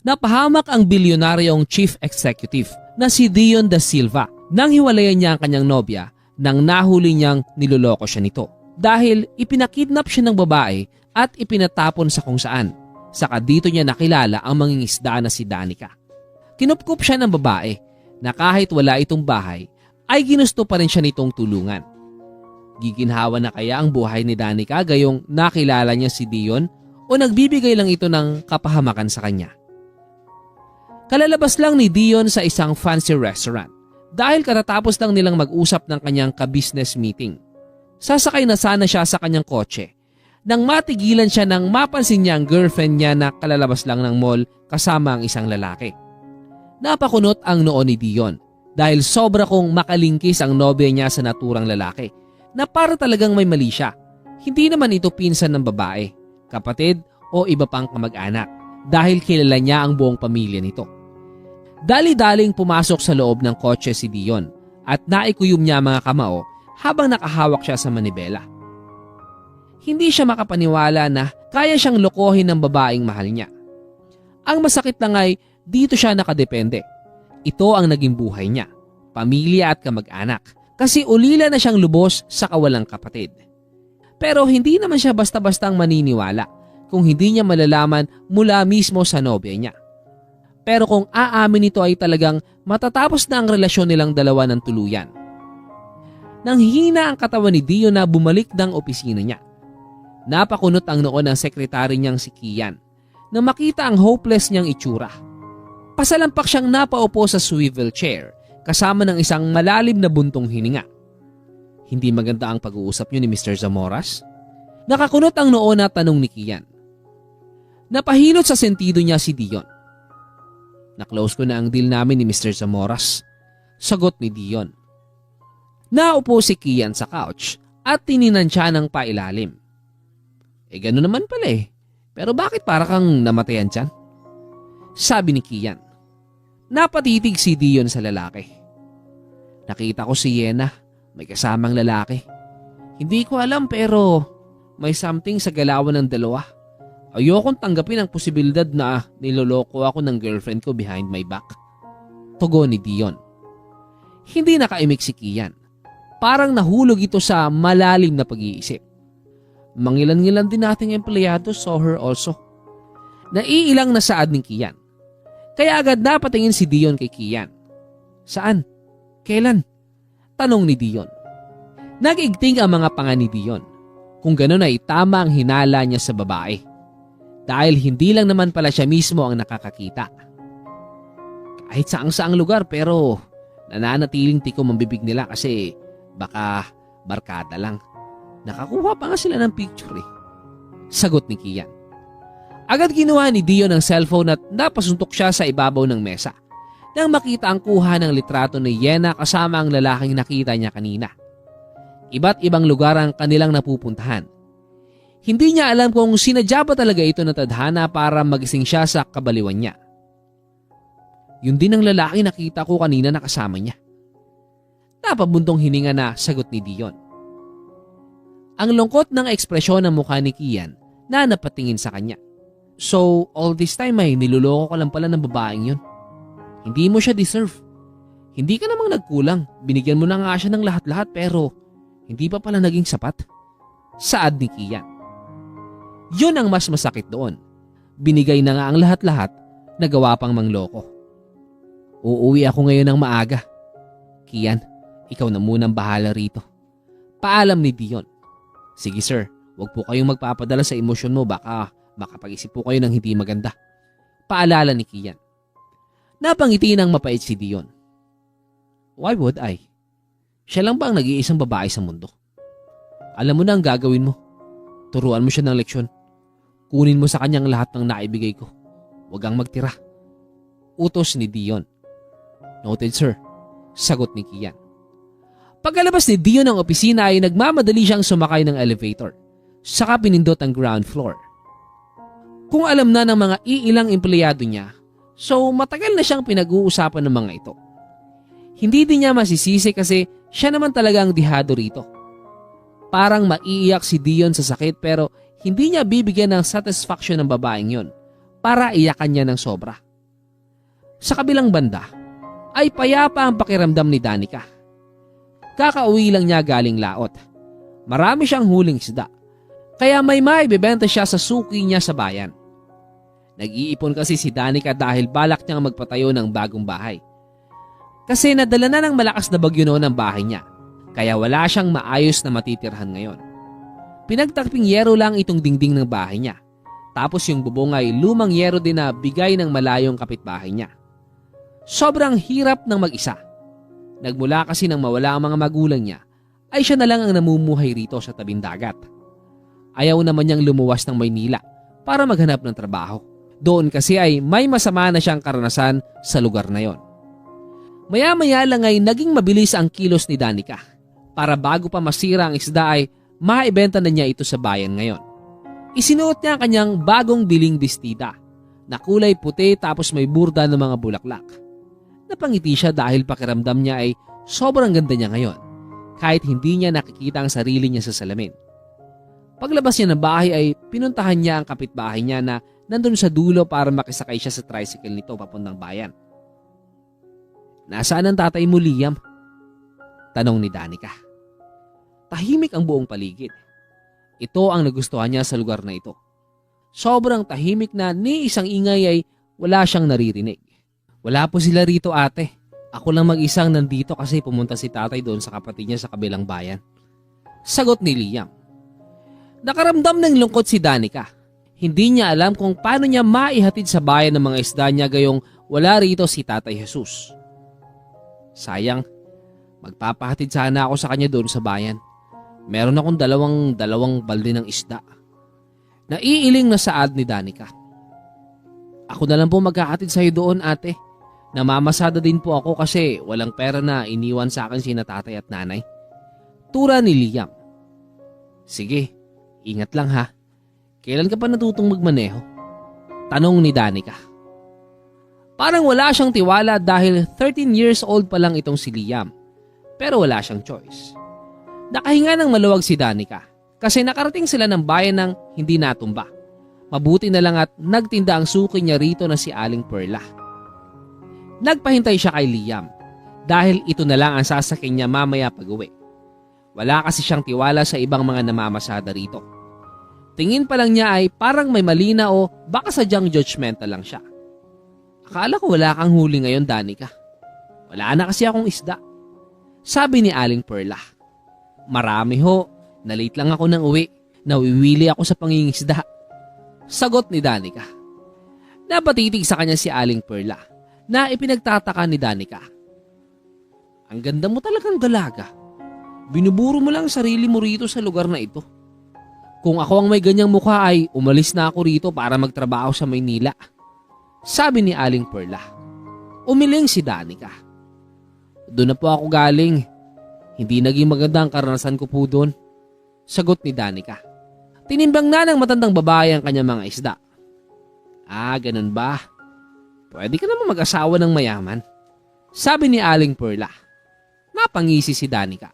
Napahamak ang bilyonaryong chief executive na si Dion Da Silva nang hiwalayan niya ang kanyang nobya nang nahuli niyang niloloko siya nito. Dahil ipinakidnap siya ng babae at ipinatapon sa kung saan. Saka dito niya nakilala ang mangingisda na si Danica. Kinupkup siya ng babae na kahit wala itong bahay ay ginusto pa rin siya nitong tulungan. Giginhawa na kaya ang buhay ni Danica gayong nakilala niya si Dion o nagbibigay lang ito ng kapahamakan sa kanya? Kalalabas lang ni Dion sa isang fancy restaurant dahil katatapos lang nilang mag-usap ng kanyang ka-business meeting. Sasakay na sana siya sa kanyang kotse nang matigilan siya nang mapansin niya ang girlfriend niya na kalalabas lang ng mall kasama ang isang lalaki. Napakunot ang noo ni Dion dahil sobra kong makalingkis ang nobya niya sa naturang lalaki na para talagang may mali siya. Hindi naman ito pinsan ng babae, kapatid o iba pang kamag-anak dahil kilala niya ang buong pamilya nito. Dali-daling pumasok sa loob ng kotse si Dion at naikuyom niya mga kamao habang nakahawak siya sa manibela. Hindi siya makapaniwala na kaya siyang lokohin ng babaeng mahal niya. Ang masakit lang ay dito siya nakadepende. Ito ang naging buhay niya, pamilya at kamag-anak kasi ulila na siyang lubos sa kawalang kapatid. Pero hindi naman siya basta-bastang maniniwala kung hindi niya malalaman mula mismo sa nobya niya. Pero kung aamin ito ay talagang matatapos na ang relasyon nilang dalawa ng tuluyan. Nanghihina ang katawan ni Dio na bumalik ng opisina niya. Napakunot ang noo ng sekretary niyang si Kian na makita ang hopeless niyang itsura. Pasalampak siyang napaupo sa swivel chair kasama ng isang malalim na buntong hininga. Hindi maganda ang pag-uusap niyo ni Mr. Zamoras? Nakakunot ang noo na tanong ni Kian. Napahilot sa sentido niya si Dion. Na-close ko na ang deal namin ni Mr. Zamoras. Sagot ni Dion. Naupo si Kian sa couch at tininan siya ng pailalim. Gano'n naman pala eh. Pero bakit para kang namatayan dyan? Sabi ni Kian. Napatitig si Dion sa lalaki. Nakita ko si Yena, may kasamang lalaki. Hindi ko alam pero may something sa galawan ng dalawa. Ayokong tanggapin ang posibilidad na niloloko ako ng girlfriend ko behind my back. Tugon ni Dion. Hindi nakaimik si Kian. Parang nahulog ito sa malalim na pag-iisip. Mangilan-ngilan din nating empleyado saw her also. Naiilang na saad ni Kian. Kaya agad napatingin si Dion kay Kian. Saan? Kailan? Tanong ni Dion. Nag-igting ang mga panga ni Dion. Kung gano'n ay tama ang hinala niya sa babae. Dahil hindi lang naman pala siya mismo ang nakakakita. Kahit saang-saang lugar pero nananatiling tikom ang bibig nila kasi baka barkada lang. Nakakuha pa nga sila ng picture eh. Sagot ni Kian. Agad ginawa ni Dion ang cellphone at napasuntok siya sa ibabaw ng mesa nang makita ang kuha ng litrato ni Yena kasama ang lalaking nakita niya kanina. Iba't ibang lugar ang kanilang napupuntahan. Hindi niya alam kung sinadya ba talaga ito na tadhana para magising siya sa kabaliwan niya. Yun din ang lalaki nakita ko kanina na kasama niya. Napabuntong hininga na sagot ni Dion. Ang lungkot ng ekspresyon ng mukha ni Kian na napatingin sa kanya. So, all this time ay niloloko ka lang pala ng babaeng yun. Hindi mo siya deserve. Hindi ka namang nagkulang. Binigyan mo na nga siya ng lahat-lahat pero hindi pa pala naging sapat. Saad ni Kian. Yun ang mas masakit doon. Binigay na nga ang lahat-lahat, nagawa pang mangloko. Uuwi ako ngayon ng maaga. Kian, ikaw na munang bahala rito. Paalam ni Dion. Sige sir, wag po kayong magpapadala sa emosyon mo baka makapag-isip po kayo ng hindi maganda. Paalala ni Kian. Napangiti ng mapait si Dion. Why would I? Siya lang ba ang nag-iisang babae sa mundo? Alam mo na ang gagawin mo. Turuan mo siya ng leksyon. Kunin mo sa kanyang lahat ng naibigay ko. Huwag kang magtira. Utos ni Dion. Noted sir. Sagot ni Kian. Pagkalabas ni Dion ng opisina ay nagmamadali siyang sumakay ng elevator. Saka pinindot ang ground floor. Kung alam na ng mga iilang empleyado niya, so matagal na siyang pinag-uusapan ng mga ito. Hindi din niya masisisi kasi siya naman talaga ang dihado rito. Parang maiiyak si Dion sa sakit pero hindi niya bibigyan ng satisfaction ng babaeng yon para iyakan niya ng sobra. Sa kabilang banda, ay payapa ang pakiramdam ni Danica. Kakauwi lang niya galing laot. Marami siyang huling isda, kaya may maibebenta siya sa suki niya sa bayan. Nag-iipon kasi si Danica dahil balak niyang magpatayo ng bagong bahay. Kasi nadala na ng malakas na bagyo noon ang bahay niya, kaya wala siyang maayos na matitirhan ngayon. Pinagtakping yero lang itong dingding ng bahay niya, tapos yung bubong ay lumang yero din na bigay ng malayong kapitbahay niya. Sobrang hirap ng mag-isa. Nagmula kasi nang mawala ang mga magulang niya, ay siya na lang ang namumuhay rito sa tabing dagat. Ayaw naman niyang lumuwas ng Maynila para maghanap ng trabaho. Doon kasi ay may masama na siyang karanasan sa lugar na yon. Maya-maya lang ay naging mabilis ang kilos ni Danica. Para bago pa masira ang isda ay maibenta na niya ito sa bayan ngayon. Isinuot niya ang kanyang bagong biling bestida na kulay puti tapos may burda ng mga bulaklak. Napangiti siya dahil pakiramdam niya ay sobrang ganda niya ngayon kahit hindi niya nakikita ang sarili niya sa salamin. Paglabas niya ng bahay ay pinuntahan niya ang kapitbahay niya na nandun sa dulo para makisakay siya sa tricycle nito papuntang bayan. "Nasaan ang tatay mo, Liam?" tanong ni Danica. Tahimik ang buong paligid. Ito ang nagustuhan niya sa lugar na ito. Sobrang tahimik na ni isang ingay ay wala siyang naririnig. "Wala po sila rito, ate. Ako lang mag-isang nandito kasi pumunta si tatay doon sa kapatid niya sa kabilang bayan," sagot ni Liam. Nakaramdam ng lungkot si Danica. Hindi niya alam kung paano niya maihatid sa bayan ng mga isda niya gayong wala rito si Tatay Jesus. "Sayang, magpapahatid sana ako sa kanya doon sa bayan. Meron akong dalawang balde ng isda." Naiiling na saad ni Danica. "Ako na lang po maghahatid sa'yo doon, ate. Namamasada din po ako kasi walang pera na iniwan sa akin sina tatay at nanay," tura ni Liam. "Sige, ingat lang ha. Kailan ka pa natutong magmaneho?" tanong ni Danica. Parang wala siyang tiwala dahil 13 years old pa lang itong si Liam. Pero wala siyang choice. Nakahinga ng maluwag si Danica kasi nakarating sila ng bayan ng hindi natumba. Mabuti na lang at nagtinda ang suki niya rito na si Aling Perla. Nagpahintay siya kay Liam dahil ito na lang ang sasakyan niya mamaya pag-uwi. Wala kasi siyang tiwala sa ibang mga namamasada rito. Tingin pa lang niya ay parang may mali na o baka sadyang judgmental lang siya. "Akala ko wala kang huli ngayon, Danica. Wala na kasi akong isda," sabi ni Aling Perla. "Marami ho. Nalate lang ako ng uwi. Nawiwili ako sa pangingisda," sagot ni Danica. Napatitig sa kanya si Aling Perla na ipinagtataka ni Danica. "Ang ganda mo talagang dalaga. Binuburo mo lang sarili mo rito sa lugar na ito. Kung ako ang may ganyang mukha ay umalis na ako rito para magtrabaho sa Maynila," sabi ni Aling Perla. Umiling si Danica. "Doon na po ako galing. Hindi naging maganda ang karanasan ko po doon," sagot ni Danica. Tinimbang na ng matandang babae ang kanyang mga isda. "Ah, ganun ba? Pwede ka naman mag-asawa ng mayaman," sabi ni Aling Perla. Napangisi si Danica.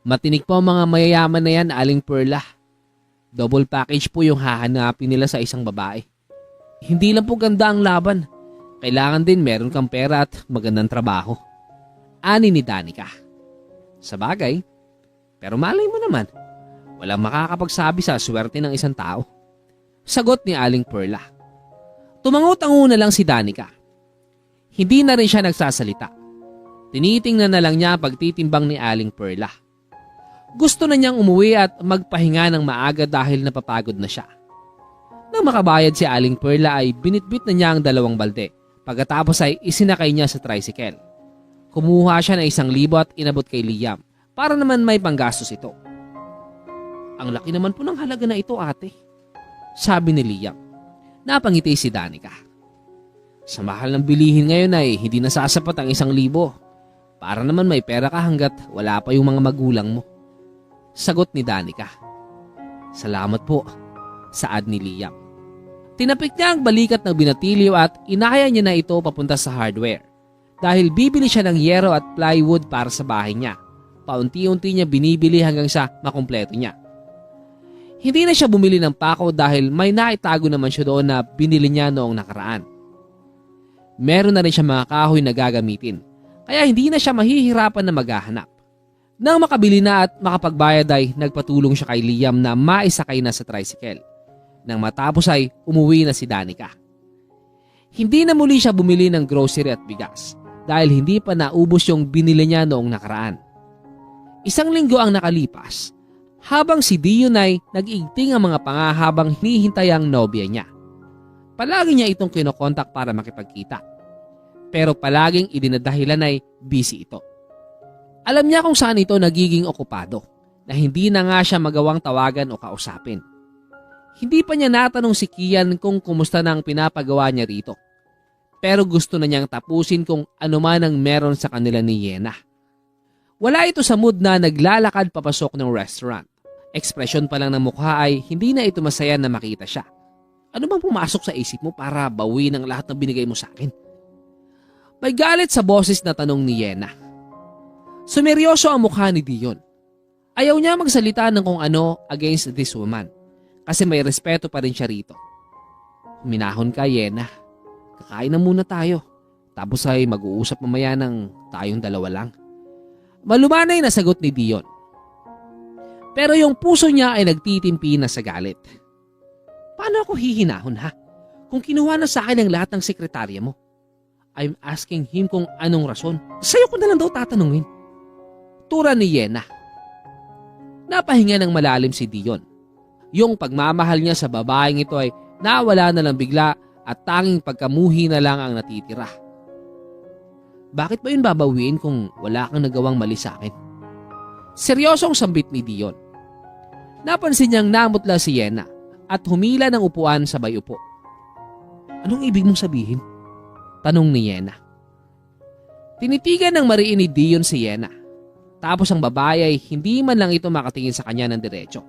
"Matinik po ang mga mayayaman na yan, Aling Perla. Double package po yung hahanapin nila sa isang babae. Hindi lang po ganda ang laban. Kailangan din meron kang pera at magandang trabaho," ani ni Danica. "Sabagay, pero malay mo naman, walang makakapagsabi sa swerte ng isang tao," sagot ni Aling Perla. Tumango-tango na lang si Danica. Hindi na rin siya nagsasalita. Tinitingnan na lang niya pagtitimbang ni Aling Perla. Gusto na niyang umuwi at magpahinga ng maaga dahil napapagod na siya. Nang makabayad si Aling Perla ay binitbit na niya ang 2 balde. Pagkatapos ay isinakay niya sa tricycle. Kumuha siya ng 1,000 at inabot kay Liam para naman may panggastos ito. "Ang laki naman po ng halaga na ito, ate," sabi ni Liam. Napangiti si Danica. "Sa mahal ng bilihin ngayon ay hindi nasasapat ang 1,000. Para naman may pera ka hanggat wala pa yung mga magulang mo," sagot ni Danica. "Salamat po," saad ni Liam. Tinapik niya ang balikat ng binatilyo at inaya niya na ito papunta sa hardware. Dahil bibili siya ng yero at plywood para sa bahay niya. Paunti-unti niya binibili hanggang sa makumpleto niya. Hindi na siya bumili ng pako dahil may naitago naman siya doon na binili niya noong nakaraan. Meron na rin siya mga kahoy na gagamitin, kaya hindi na siya mahihirapan na maghahanap. Nang makabili na at makapagbayad ay nagpatulong siya kay Liam na maisakay na sa tricycle. Nang matapos ay umuwi na si Danica. Hindi na muli siya bumili ng grocery at bigas dahil hindi pa naubos yung binili niya noong nakaraan. Isang linggo ang nakalipas habang si Dion ay nag-iigting ang mga pangahabang hinihintay ang nobya niya. Palagi niya itong kinokontak para makipagkita. Pero palaging idinadahilan ay busy ito. Alam niya kung saan ito nagiging okupado na hindi na nga siya magawang tawagan o kausapin. Hindi pa niya natanong si Kian kung kumusta na ang pinapagawa niya rito. Pero gusto na niyang tapusin kung ano man ang meron sa kanila ni Yena. Wala ito sa mood na naglalakad papasok ng restaurant. Ekspresyon pa lang ng mukha ay hindi na ito masaya na makita siya. Ano bang pumasok sa isip mo para bawiin ang lahat ng binigay mo sa akin? May galit sa boses na tanong ni Yena. Sumeryoso ang mukha ni Dion. Ayaw niya magsalita ng kung ano against this woman kasi may respeto pa rin siya rito. Minahon ka, Yena. Kakain na muna tayo. Tapos ay mag-uusap mamaya ng tayong dalawa lang. Malumanay na sagot ni Dion. Pero yung puso niya ay nagtitimpi na sa galit. Paano ako hihinahon ha? Kung kinuha na sa akin ang lahat ng sekretarya mo. I'm asking him kung anong rason. Sa'yo ko na lang daw tatanungin. Tura ni Yena. Napahinga ng malalim si Dion. Yung pagmamahal niya sa babaeng ito ay nawala na lang bigla at tanging pagkamuhi na lang ang natitira. Bakit ba yun babawiin kung wala kang nagawang mali sa akin? Seryosong sambit ni Dion. Napansin niyang namutla si Yena at humila ng upuan sabay upo. Anong ibig mong sabihin? Tanong ni Yena. Tinitigan ng mariin ni Dion si Yena. Tapos ang babae ay hindi man lang ito makatingin sa kanya ng diretso.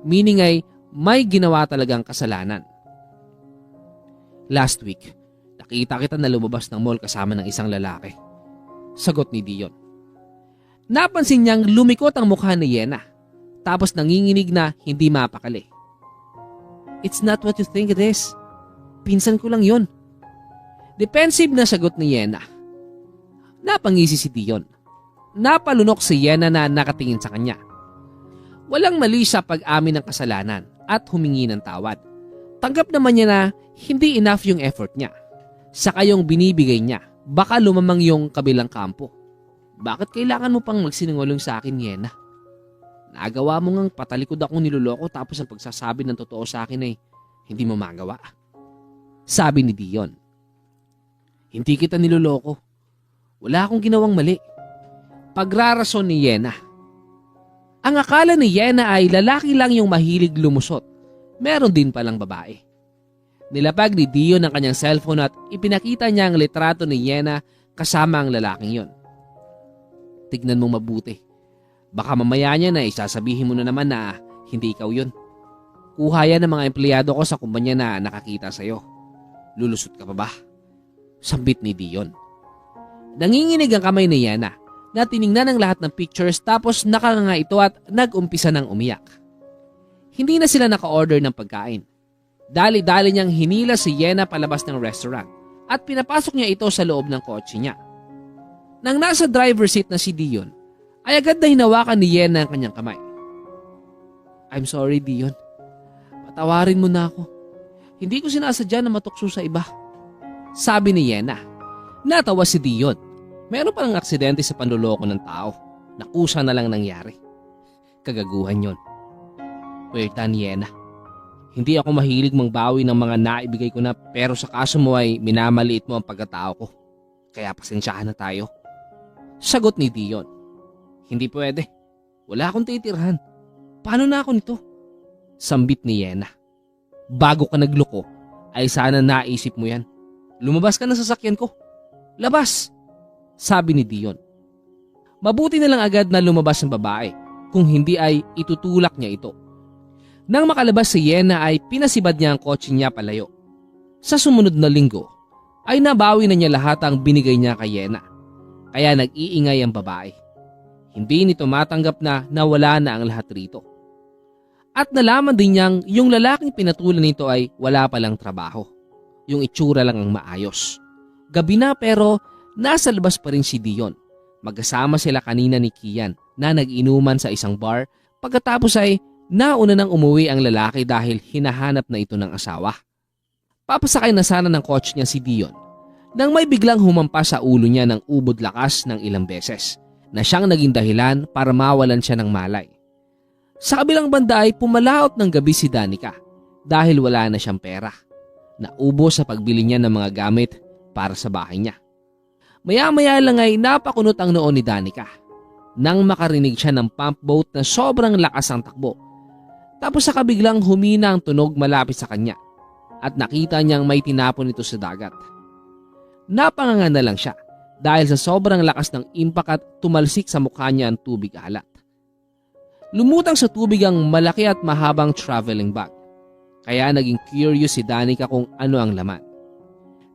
Meaning ay may ginawa talagang kasalanan. Last week, nakita kita na lumabas ng mall kasama ng isang lalaki. Sagot ni Dion. Napansin niyang lumikot ang mukha ni Yena. Tapos nanginginig na hindi mapakali. It's not what you think it is. Pinsan ko lang yun. Defensive na sagot ni Yena. Napangisi si Dion. Napalunok si Yena na nakatingin sa kanya. Walang mali sa pag-amin ng kasalanan at humingi ng tawad. Tanggap naman niya na hindi enough yung effort niya. Saka yung binibigay niya, baka lumamang yung kabilang kampo. Bakit kailangan mo pang magsinungaling sa akin, Yena? Nagawa mo ngang patalikod akong niloloko tapos ang pagsasabi ng totoo sa akin ay hindi mo magawa. Sabi ni Dion. Hindi kita niloloko. Wala akong ginawang mali. Pagrarason ni Yena. Ang akala ni Yena ay lalaki lang yung mahilig lumusot. Meron din palang babae. Nilapag ni Dion ang kanyang cellphone at ipinakita niya ang litrato ni Yena kasama ang lalaking yon. Tignan mong mabuti. Baka mamaya niya na isasabihin mo na naman na hindi ikaw yun. Kuha yan ng mga empleyado ko sa kumpanya na nakakita sa'yo. Lulusot ka pa ba? Sambit ni Dion. Nanginginig ang kamay ni Yena na tiningnan ang lahat ng pictures tapos nakanganga ito at nag-umpisa ng umiyak. Hindi na sila naka-order ng pagkain. Dali-dali niyang hinila si Yena palabas ng restaurant at pinapasok niya ito sa loob ng kotse niya. Nang nasa driver seat na si Dion, ay agad na hinawakan ni Yena ang kanyang kamay. I'm sorry, Dion. Patawarin mo na ako. Hindi ko sinasadya na matukso sa iba. Sabi ni Yena. Natawa si Dion. Meron palang aksidente sa panloloko ng tao. Nakusa na lang nangyari. Kagaguhan yon. Puwertan, Yena. Hindi ako mahilig mangbawi ng mga naibigay ko na pero sa kaso mo ay minamaliit mo ang pagkatao ko. Kaya pasensyahan na tayo. Sagot ni Dion. Hindi pwede. Wala akong titirhan. Paano na ako nito? Sambit ni Yena. Bago ka nagloko, ay sana naisip mo yan. Lumabas ka na sa sasakyan ko. Labas! Sabi ni Dion. Mabuti na lang agad na lumabas ang babae. Kung hindi ay itutulak niya ito. Nang makalabas si Yena ay pinasibad niya ang kotse niya palayo. Sa sumunod na linggo ay nabawi na niya lahat ang binigay niya kay Yena. Kaya nag-iingay ang babae. Hindi nito matanggap na nawala na ang lahat rito. At nalaman din niyang yung lalaking pinatulan nito ay wala palang trabaho. Yung itsura lang ang maayos. Gabi na pero nasa labas pa rin si Dion. Magkasama sila kanina ni Kian na nag-inuman sa isang bar, pagkatapos ay nauna nang umuwi ang lalaki dahil hinahanap na ito ng asawa. Papasakay na sana ng kotse niya si Dion nang may biglang humampas sa ulo niya ng ubod lakas ng ilang beses na siyang naging dahilan para mawalan siya ng malay. Sa kabilang banda ay pumalaot ng gabi si Danica dahil wala na siyang pera. Naubos sa pagbili niya ng mga gamit para sa bahay niya. Maya-maya lang ay napakunot ang noo ni Danica nang makarinig siya ng pump boat na sobrang lakas ang takbo. Tapos sa kabiglang humina ang tunog malapit sa kanya at nakita niyang may tinapon ito sa dagat. Napanganga na lang siya dahil sa sobrang lakas ng impact at tumalsik sa mukha niya ang tubig alat. Lumutang sa tubig ang malaki at mahabang traveling bag. Kaya naging curious si Danica kung ano ang laman.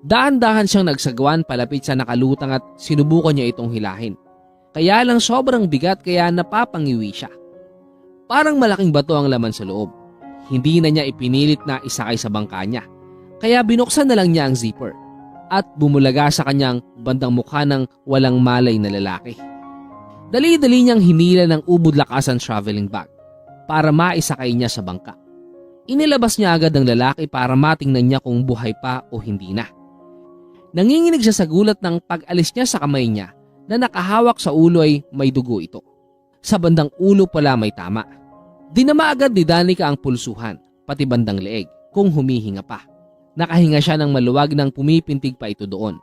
Dahan-dahan siyang nagsagwan palapit sa nakalutang at sinubukan niya itong hilahin. Kaya lang sobrang bigat kaya napapangiwi siya. Parang malaking bato ang laman sa loob. Hindi na niya ipinilit na isakay sa bangka niya. Kaya binuksan na lang niya ang zipper at bumulaga sa kanyang bandang mukha ng walang malay na lalaki. Dali-dali niyang hinila ng ubod lakas ang traveling bag para maisakay niya sa bangka. Inilabas niya agad ang lalaki para matingnan niya kung buhay pa o hindi na. Nanginginig siya sa gulat ng pag-alis niya sa kamay niya na nakahawak sa ulo ay may dugo ito. Sa bandang ulo pala may tama. Dinama agad ni Danica ang pulsuhan, pati bandang leeg, kung humihinga pa. Nakahinga siya ng maluwag nang pumipintig pa ito doon.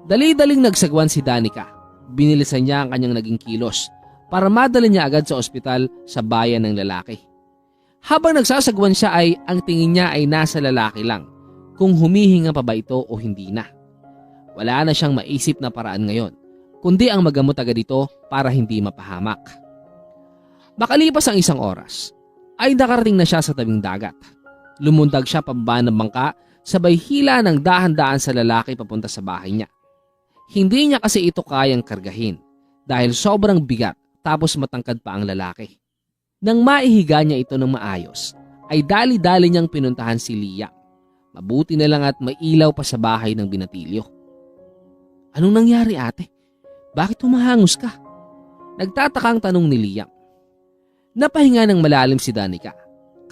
Dali-daling nagsagwan si Danica. Binilisan niya ang kanyang naging kilos para madala niya agad sa ospital sa bayan ng lalaki. Habang nagsasagwan siya ay ang tingin niya ay nasa lalaki lang kung humihinga pa ba ito o hindi na. Wala na siyang maisip na paraan ngayon kundi ang magamot agad ito para hindi mapahamak. Makalipas ang isang oras ay nakarating na siya sa tabing dagat. Lumundag siya pababa ng bangka sabay hila ng dahan-daan sa lalaki papunta sa bahay niya. Hindi niya kasi ito kayang kargahin dahil sobrang bigat tapos matangkad pa ang lalaki. Nang maihiga niya ito ng maayos, ay dali-dali niyang pinuntahan si Liam. Mabuti na lang at may ilaw pa sa bahay ng binatilyo. Anong nangyari ate? Bakit humahangos ka? Nagtatakang tanong ni Liam. Napahinga ng malalim si Danica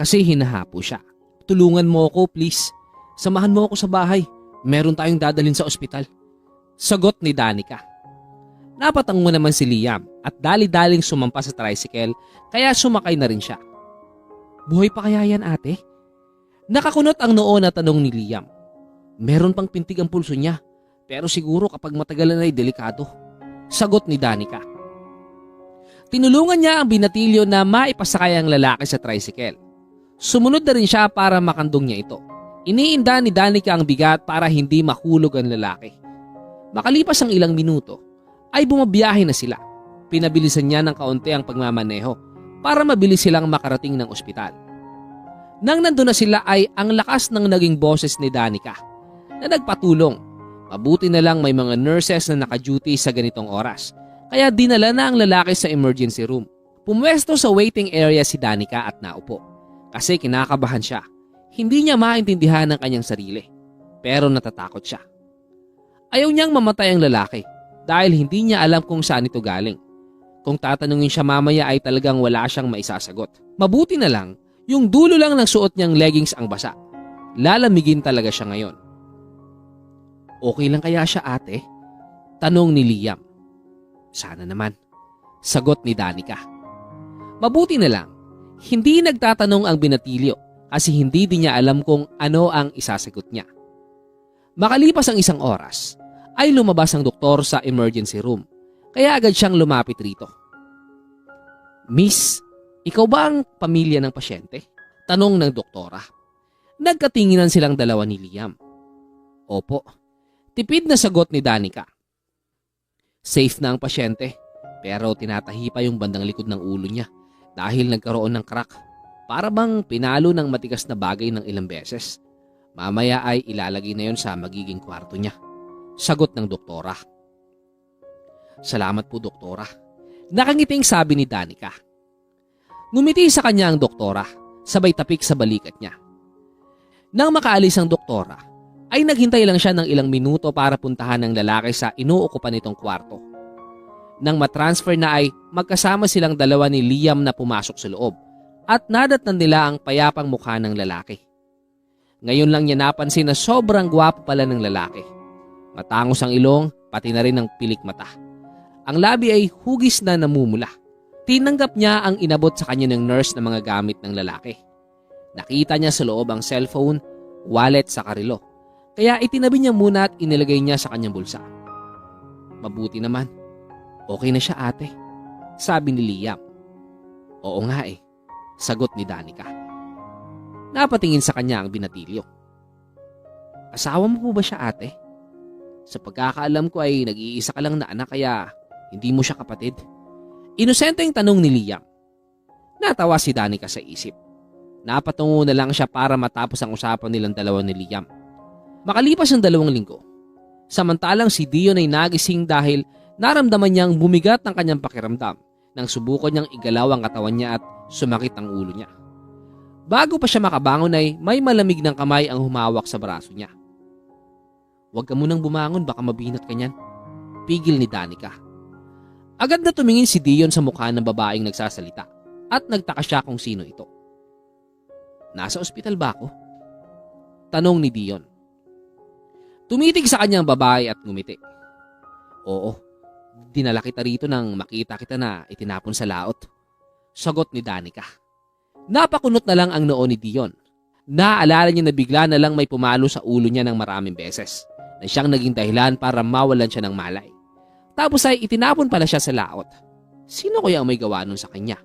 kasi hinahapo siya. Tulungan mo ako please. Samahan mo ako sa bahay. Meron tayong dadalhin sa ospital. Sagot ni Danica. Napatango naman si Liam at dali-daling sumampa sa tricycle kaya sumakay na rin siya. Buhay pa kaya yan ate? Nakakunot ang noo na tanong ni Liam. Meron pang pintig ang pulso niya pero siguro kapag matagalan ay delikado. Sagot ni Danica. Tinulungan niya ang binatilyo na maipasakay ang lalaki sa tricycle. Sumunod na rin siya para makandong niya ito. Iniinda ni Danica ang bigat para hindi mahulog ang lalaki. Makalipas ang ilang minuto, ay bumabiyahe na sila. Pinabilisan niya ng kaunti ang pagmamaneho para mabilis silang makarating ng ospital. Nang nandun na sila ay ang lakas ng naging boses ni Danica na nagpatulong. Mabuti na lang may mga nurses na naka-duty sa ganitong oras. Kaya dinala na ang lalaki sa emergency room. Pumwesto sa waiting area si Danica at naupo. Kasi kinakabahan siya. Hindi niya maintindihan ang kanyang sarili. Pero natatakot siya. Ayaw niyang mamatay ang lalaki dahil hindi niya alam kung saan ito galing. Kung tatanungin siya mamaya ay talagang wala siyang maisasagot. Mabuti na lang, yung dulo lang ng suot niyang leggings ang basa. Lalamigin talaga siya ngayon. Okay lang kaya siya ate? Tanong ni Liam. Sana naman. Sagot ni Danica. Mabuti na lang, hindi nagtatanong ang binatilyo kasi hindi din niya alam kung ano ang isasagot niya. Makalipas ang isang oras, ay lumabas ang doktor sa emergency room kaya agad siyang lumapit rito. Miss, ikaw ba ang pamilya ng pasyente? Tanong ng doktora. Nagkatinginan silang dalawa ni Liam. Opo. Tipid na sagot ni Danica. Safe na ang pasyente pero tinatahi pa yung bandang likod ng ulo niya dahil nagkaroon ng crack. Para bang pinalo ng matigas na bagay ng ilang beses. Mamaya ay ilalagay na yon sa magiging kwarto niya. Sagot ng doktora. Salamat po doktora. Nakangiting sabi ni Danica. Ngumiti sa kanya ang doktora, sabay tapik sa balikat niya. Nang makaalis ang doktora, ay naghintay lang siya ng ilang minuto para puntahan ng lalaki sa inuukupan nitong kwarto. Nang matransfer na ay magkasama silang dalawa ni Liam na pumasok sa loob at nadatnan nila ang payapang mukha ng lalaki. Ngayon lang niya napansin na sobrang gwapo pala ng lalaki. Matangos ang ilong, pati na rin ang pilik mata. Ang labi ay hugis na namumula. Tinanggap niya ang inabot sa kanya ng nurse na mga gamit ng lalaki. Nakita niya sa loob ang cellphone, wallet sa karilo. Kaya itinabi niya muna at inilagay niya sa kanyang bulsa. Mabuti naman. Okay na siya, ate, sabi ni Liam. Oo nga eh, sagot ni Danica. Napatingin sa kanya ang binatilyo. Asawa mo po ba siya, ate? Sa pagkakaalam ko ay nag-iisa ka lang na anak kaya hindi mo siya kapatid. Inosenteng tanong ni Liam. Natawa si Danica sa isip. Napatungo na lang siya para matapos ang usapan nilang dalawa ni Liam. Makalipas ang 2 linggo, samantalang si Dion ay nagising dahil naramdaman niyang bumigat ang kanyang pakiramdam nang subukan niyang igalaw ang katawan niya at sumakit ang ulo niya. Bago pa siya makabangon ay may malamig ng kamay ang humawak sa braso niya. Huwag ka munang bumangon, baka mabinat ka niyan. Pigil ni Danica. Agad na tumingin si Dion sa mukha ng babaeng nagsasalita at nagtaka siya kung sino ito. Nasa ospital ba ako? Tanong ni Dion. Tumitig sa kanyang babae at ngumiti. Oo, dinala kita rito nang makita kita na itinapon sa laot. Sagot ni Danica. Napakunot na lang ang noo ni Dion. Naaalala niya na bigla na lang may pumalo sa ulo niya ng maraming beses na siyang naging dahilan para mawalan siya ng malay. Tapos ay itinapon pala siya sa laot. Sino kaya ang may gawa nun sa kanya?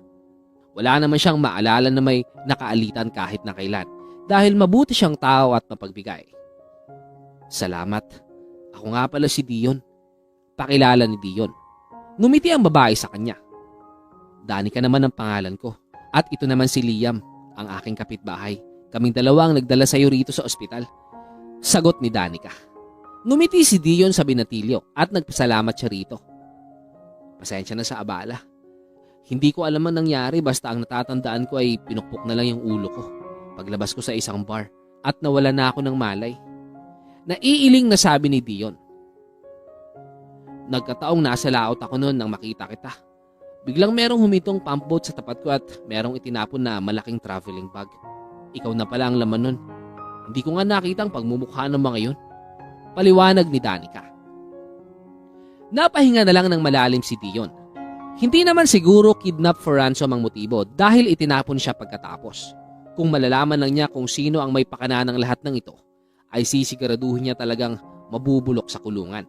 Wala naman siyang maalala na may nakaalitan kahit na kailan dahil mabuti siyang tao at mapagbigay. Salamat. Ako nga pala si Dion. Pakilala ni Dion. Ngumiti ang babae sa kanya. Danica naman ang pangalan ko. At ito naman si Liam, ang aking kapitbahay. Kaming dalawa ang nagdala sa iyo rito sa ospital. Sagot ni Danica. Ngumiti si Dion sa binatilyo at nagpasalamat siya rito. Pasensya na sa abala. Hindi ko alam ang nangyari basta ang natatandaan ko ay pinukpok na lang yung ulo ko paglabas ko sa isang bar at nawala na ako ng malay. Naiiling na sabi ni Dion. Nagkataong nasa laot ako noon nang makita kita. Biglang merong humitong pump boat sa tapat ko at merong itinapon na malaking traveling bag. Ikaw na pala ang laman nun. Hindi ko nga nakita ang pagmumukha ng mga yun. Paliwanag ni Danica. Napahinga na lang ng malalim si Dion. Hindi naman siguro kidnap for ransom ang motibo dahil itinapon siya pagkatapos. Kung malalaman lang niya kung sino ang may pakana ng lahat ng ito, ay sisiguraduhin niya talagang mabubulok sa kulungan.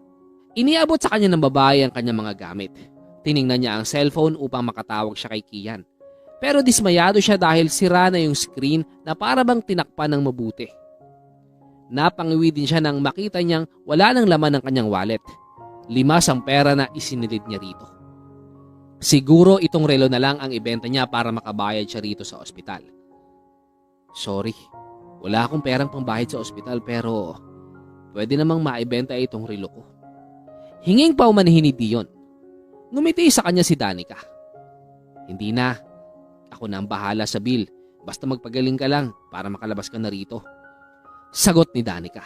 Iniabot sa kanya ng babae ang kanyang mga gamit. Tiningnan niya ang cellphone upang makatawag siya kay Kian. Pero dismayado siya dahil sira na yung screen na para bang tinakpan ng mabuti. Napangiwi din siya nang makita niyang wala nang laman ng kanyang wallet. 5 ang pera na isinilid niya rito. Siguro itong relo na lang ang ibenta niya para makabayad siya rito sa ospital. Sorry, wala akong perang pambayad sa ospital pero pwede namang maibenta itong relo ko. Hinging paumanhin ni Dion. Ngumiti sa kanya si Danica. Hindi na. Ako na ang bahala sa bill. Basta magpagaling ka lang para makalabas ka na rito. Sagot ni Danica.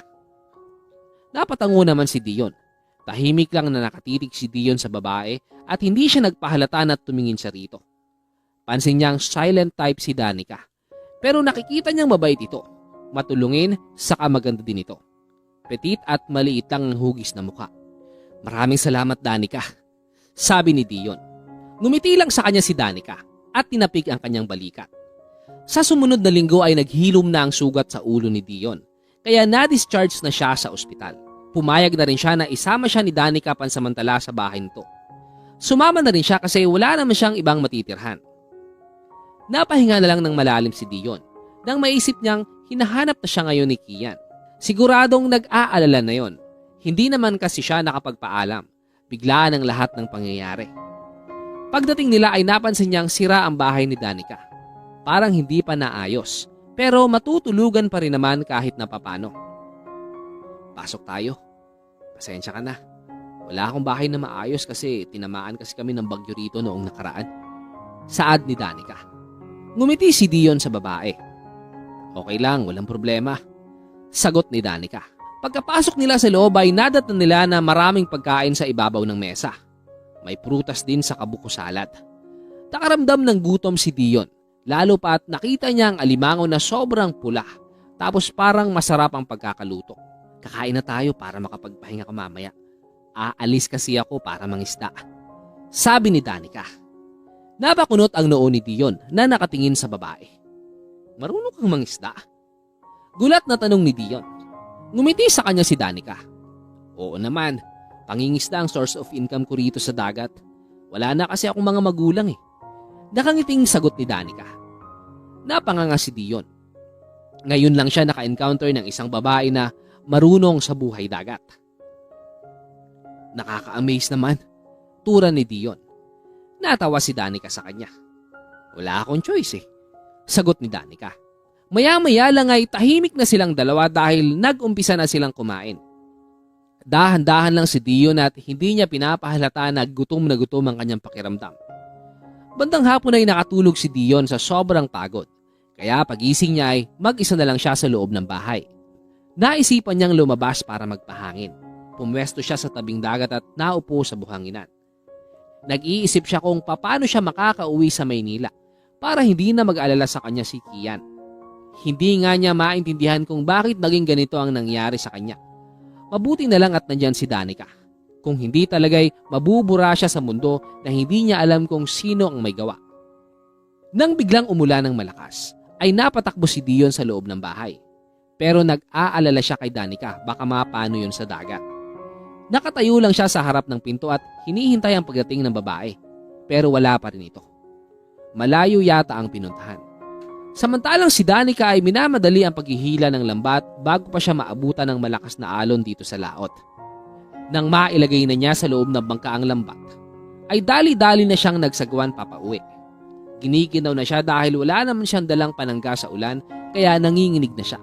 Napatango naman si Dion. Tahimik lang na nakatitig si Dion sa babae at hindi siya nagpahalata na tumingin siya rito. Pansin niyang silent type si Danica. Pero nakikita niyang mabait ito. Matulungin, saka maganda din ito. Petit at maliit lang ang hugis na mukha. Maraming salamat, Danica, sabi ni Dion. Ngumiti lang sa kanya si Danica at tinapik ang kanyang balikat. Sa sumunod na linggo ay naghilom na ang sugat sa ulo ni Dion, kaya na-discharge na siya sa ospital. Pumayag na rin siya na isama siya ni Danica pansamantala sa bahay nito. Sumama na rin siya kasi wala naman siyang ibang matitirhan. Napahinga na lang ng malalim si Dion nang maisip niyang hinahanap na siya ngayon ni Kian. Siguradong nag-aalala na yon. Hindi naman kasi siya nakapagpaalam. Biglaan ang lahat ng pangyayari. Pagdating nila ay napansin niyang sira ang bahay ni Danica. Parang hindi pa naayos, pero matutulugan pa rin naman kahit na papano. Pasok tayo. Pasensya ka na. Wala akong bahay na maayos kasi tinamaan kasi kami ng bagyo rito noong nakaraan. Saad ni Danica. Ngumiti si Dion sa babae. Okay lang, walang problema. Sagot ni Danica. Pagkapasok nila sa loob ay nadatnan nila na maraming pagkain sa ibabaw ng mesa. May prutas din sa kabuko salad. Nakaramdam ng gutom si Dion, lalo pa at nakita niya ang alimango na sobrang pula, tapos parang masarap ang pagkakaluto. Kakain na tayo para makapagpahinga ka mamaya. Aalis kasi ako para mangisda, sabi ni Danica. Napakunot ang noo ni Dion na nakatingin sa babae. Marunong kang mangisda? Gulat na tanong ni Dion. Ngumiti sa kanya si Danica. Oo naman, pangingisda ang source of income ko rito sa dagat. Wala na kasi akong mga magulang eh. Nakangiting sagot ni Danica. Napanganga si Dion. Ngayon lang siya naka-encounter ng isang babae na marunong sa buhay dagat. Nakaka-amaze naman, tura ni Dion. Natawa si Danica sa kanya. Wala akong choice eh, sagot ni Danica. Maya-maya lang ay tahimik na silang dalawa dahil nag-umpisa na silang kumain. Dahan-dahan lang si Dion at hindi niya pinapahalata na gutom ang kanyang pakiramdam. Bandang hapon ay nakatulog si Dion sa sobrang pagod, kaya pagising niya ay mag-isa na lang siya sa loob ng bahay. Naisipan niyang lumabas para magpahangin. Pumwesto siya sa tabing dagat at naupo sa buhanginan. Nag-iisip siya kung paano siya makakauwi sa Maynila para hindi na mag-alala sa kanya si Kian. Hindi nga niya maintindihan kung bakit naging ganito ang nangyari sa kanya. Mabuti na lang at nandyan si Danica. Kung hindi talaga'y mabubura siya sa mundo na hindi niya alam kung sino ang may gawa. Nang biglang umulan ng malakas, ay napatakbo si Dion sa loob ng bahay. Pero nag-aalala siya kay Danica, baka mapano yun sa dagat. Nakatayo lang siya sa harap ng pinto at hinihintay ang pagdating ng babae. Pero wala pa rin ito. Malayo yata ang pinuntahan. Samantalang si Danica ay minamadali ang paghihila ng lambat bago pa siya maabutan ng malakas na alon dito sa laot. Nang mailagay na niya sa loob ng bangka ang lambat, ay dali-dali na siyang nagsagwan papauwi. Giniginaw na siya dahil wala naman siyang dalang panangga sa ulan kaya nanginginig na siya.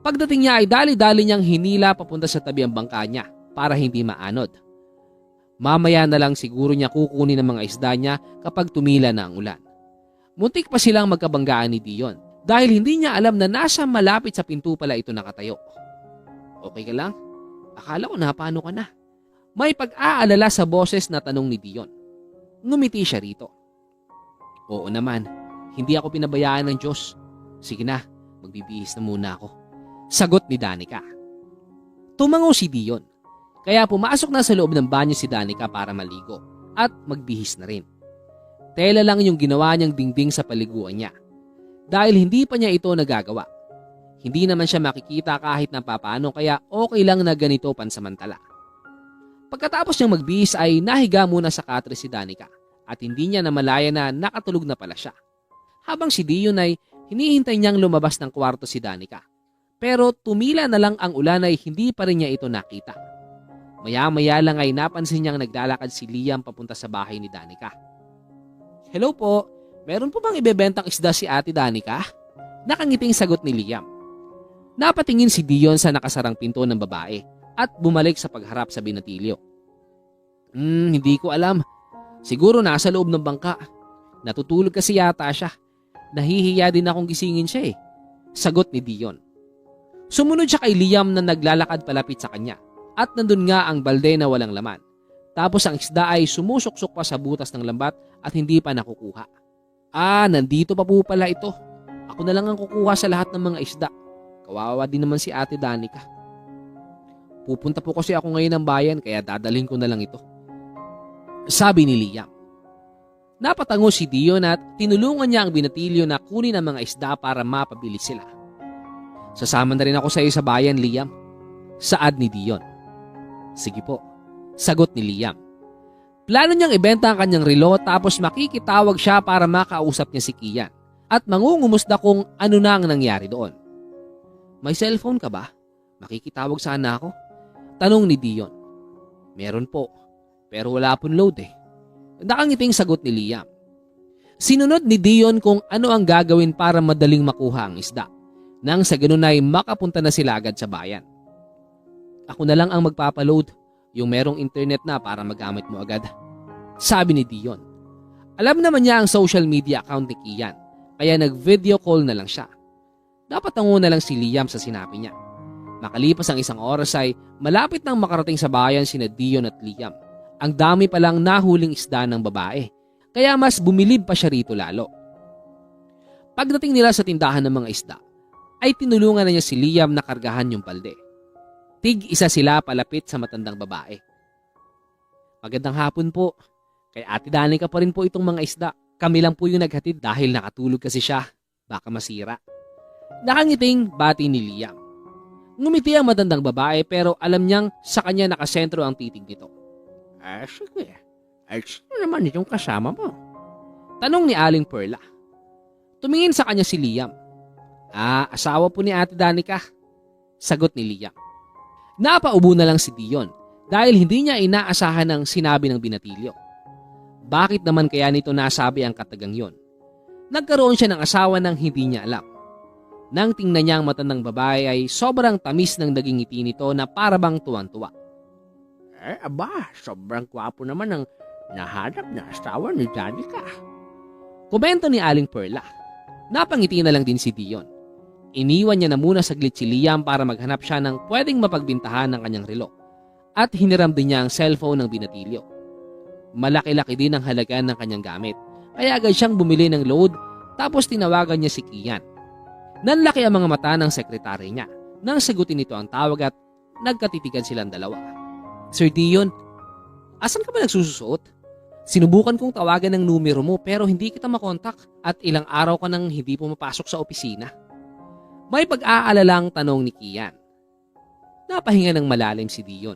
Pagdating niya ay dali-dali niyang hinila papunta sa tabi ang bangka niya para hindi maanod. Mamaya na lang siguro niya kukunin ang mga isda niya kapag tumila na ang ulan. Muntik pa silang magkabanggaan ni Dion dahil hindi niya alam na nasa malapit sa pinto pala ito nakatayo. Okay ka lang? Akala ko napano ka na. May pag-aalala sa boses na tanong ni Dion. Ngumiti siya rito. Oo naman, hindi ako pinabayaan ng Diyos. Sige na, magbibihis na muna ako, sagot ni Danica. Tumango si Dion, kaya pumasok na sa loob ng banyo si Danica para maligo at magbihis na rin. Tela lang yung ginawa niyang dingding sa paliguan niya dahil hindi pa niya ito nagagawa. Hindi naman siya makikita kahit na papaano kaya okay lang na ganito pansamantala. Pagkatapos niyang magbihis ay nahiga muna sa katre si Danica at hindi niya namalaya na nakatulog na pala siya. Habang si Dion ay hinihintay niyang lumabas ng kwarto si Danica. Pero tumila na lang ang ulan ay hindi pa rin niya ito nakita. Maya-maya lang ay napansin niyang naglalakad si Liam papunta sa bahay ni Danica. Hello po, meron po bang ibebentang isda si Ate Danica? Nakangiting sagot ni Liam. Napatingin si Dion sa nakasarang pinto ng babae at bumalik sa pagharap sa binatilyo. Hindi ko alam. Siguro nasa loob ng bangka. Natutulog kasi yata siya. Nahihiya din akong gisingin siya eh, sagot ni Dion. Sumunod siya kay Liam na naglalakad palapit sa kanya at nandun nga ang balde na walang laman. Tapos ang isda ay sumusuksok pa sa butas ng lambat at hindi pa nakukuha. Nandito pa po pala ito. Ako na lang ang kukuha sa lahat ng mga isda. Kawawa din naman si Ate Danica. Pupunta po kasi ako ngayon ng bayan kaya dadalhin ko na lang ito, sabi ni Liam. Napatango si Dion at tinulungan niya ang binatilyo na kunin ang mga isda para mapabili sila. Sasama na rin ako sa iyo sa bayan, Liam, saad ni Dion. Sige po, sagot ni Liam. Plano niyang ibenta ang kanyang relo tapos makikitawag siya para makausap niya si Kian at mangungumusta kung ano na ang nangyari doon. May cellphone ka ba? Makikitawag sana ako, tanong ni Dion. Meron po, pero wala pong load eh. Nakangiting sagot ni Liam. Sinunod ni Dion kung ano ang gagawin para madaling makuha ang isda. Nang sa ganun ay makapunta na sila agad sa bayan. Ako na lang ang magpapaload, yung merong internet na para magamit mo agad, sabi ni Dion. Alam naman niya ang social media account ni Kian, kaya nag-video call na lang siya. Napatango na lang si Liam sa sinabi niya. Makalipas ang isang oras ay malapit nang makarating sa bayan sina Dion at Liam. Ang dami palang nahuling isda ng babae, kaya mas bumilib pa siya rito lalo. Pagdating nila sa tindahan ng mga isda, ay tinulungan na niya si Liam na kargahan yung palde. Tig-isa sila palapit sa matandang babae. Magandang hapon po. Kay Ate Danica pa rin po itong mga isda. Kami lang po yung naghatid dahil nakatulog kasi siya. Baka masira. Nakangiting bati ni Liam. Ngumiti ang matandang babae pero alam niyang sa kanya nakasentro ang titig nito. Sige. Sino naman itong kasama mo? Tanong ni Aling Perla. Tumingin sa kanya si Liam. Asawa po ni Ate Danica. Sagot ni Liam. Napaubo na lang si Dion dahil hindi niya inaasahan ang sinabi ng binatilyo. Bakit naman kaya nito nasabi ang katagang yon? Nagkaroon siya ng asawa nang hindi niya alam. Nang tingnan niya ang matandang babae ay sobrang tamis ng naging ngiti nito na parabang tuwang-tuwa. Sobrang gwapo naman ang nahanap na asawa ni Danica. Komento ni Aling Perla. Napangiti na lang din si Dion. Iniwan niya na muna saglit si Liam para maghanap siya ng pwedeng mapagbintahan ng kanyang relo. At hiniram din niya ang cellphone ng binatilyo. Malaki-laki din ang halaga ng kanyang gamit. Kaya agad siyang bumili ng load tapos tinawagan niya si Kian. Nanlaki ang mga mata ng sekretary niya nang sagutin nito ang tawag at nagkatitigan silang dalawa. Sir Dion, asan ka ba nagsususuot? Sinubukan kong tawagan ng numero mo pero hindi kita makontak at ilang araw ka nang hindi pumapasok sa opisina. May pag-aalalang tanong ni Kian. Napahinga ng malalim si Dion.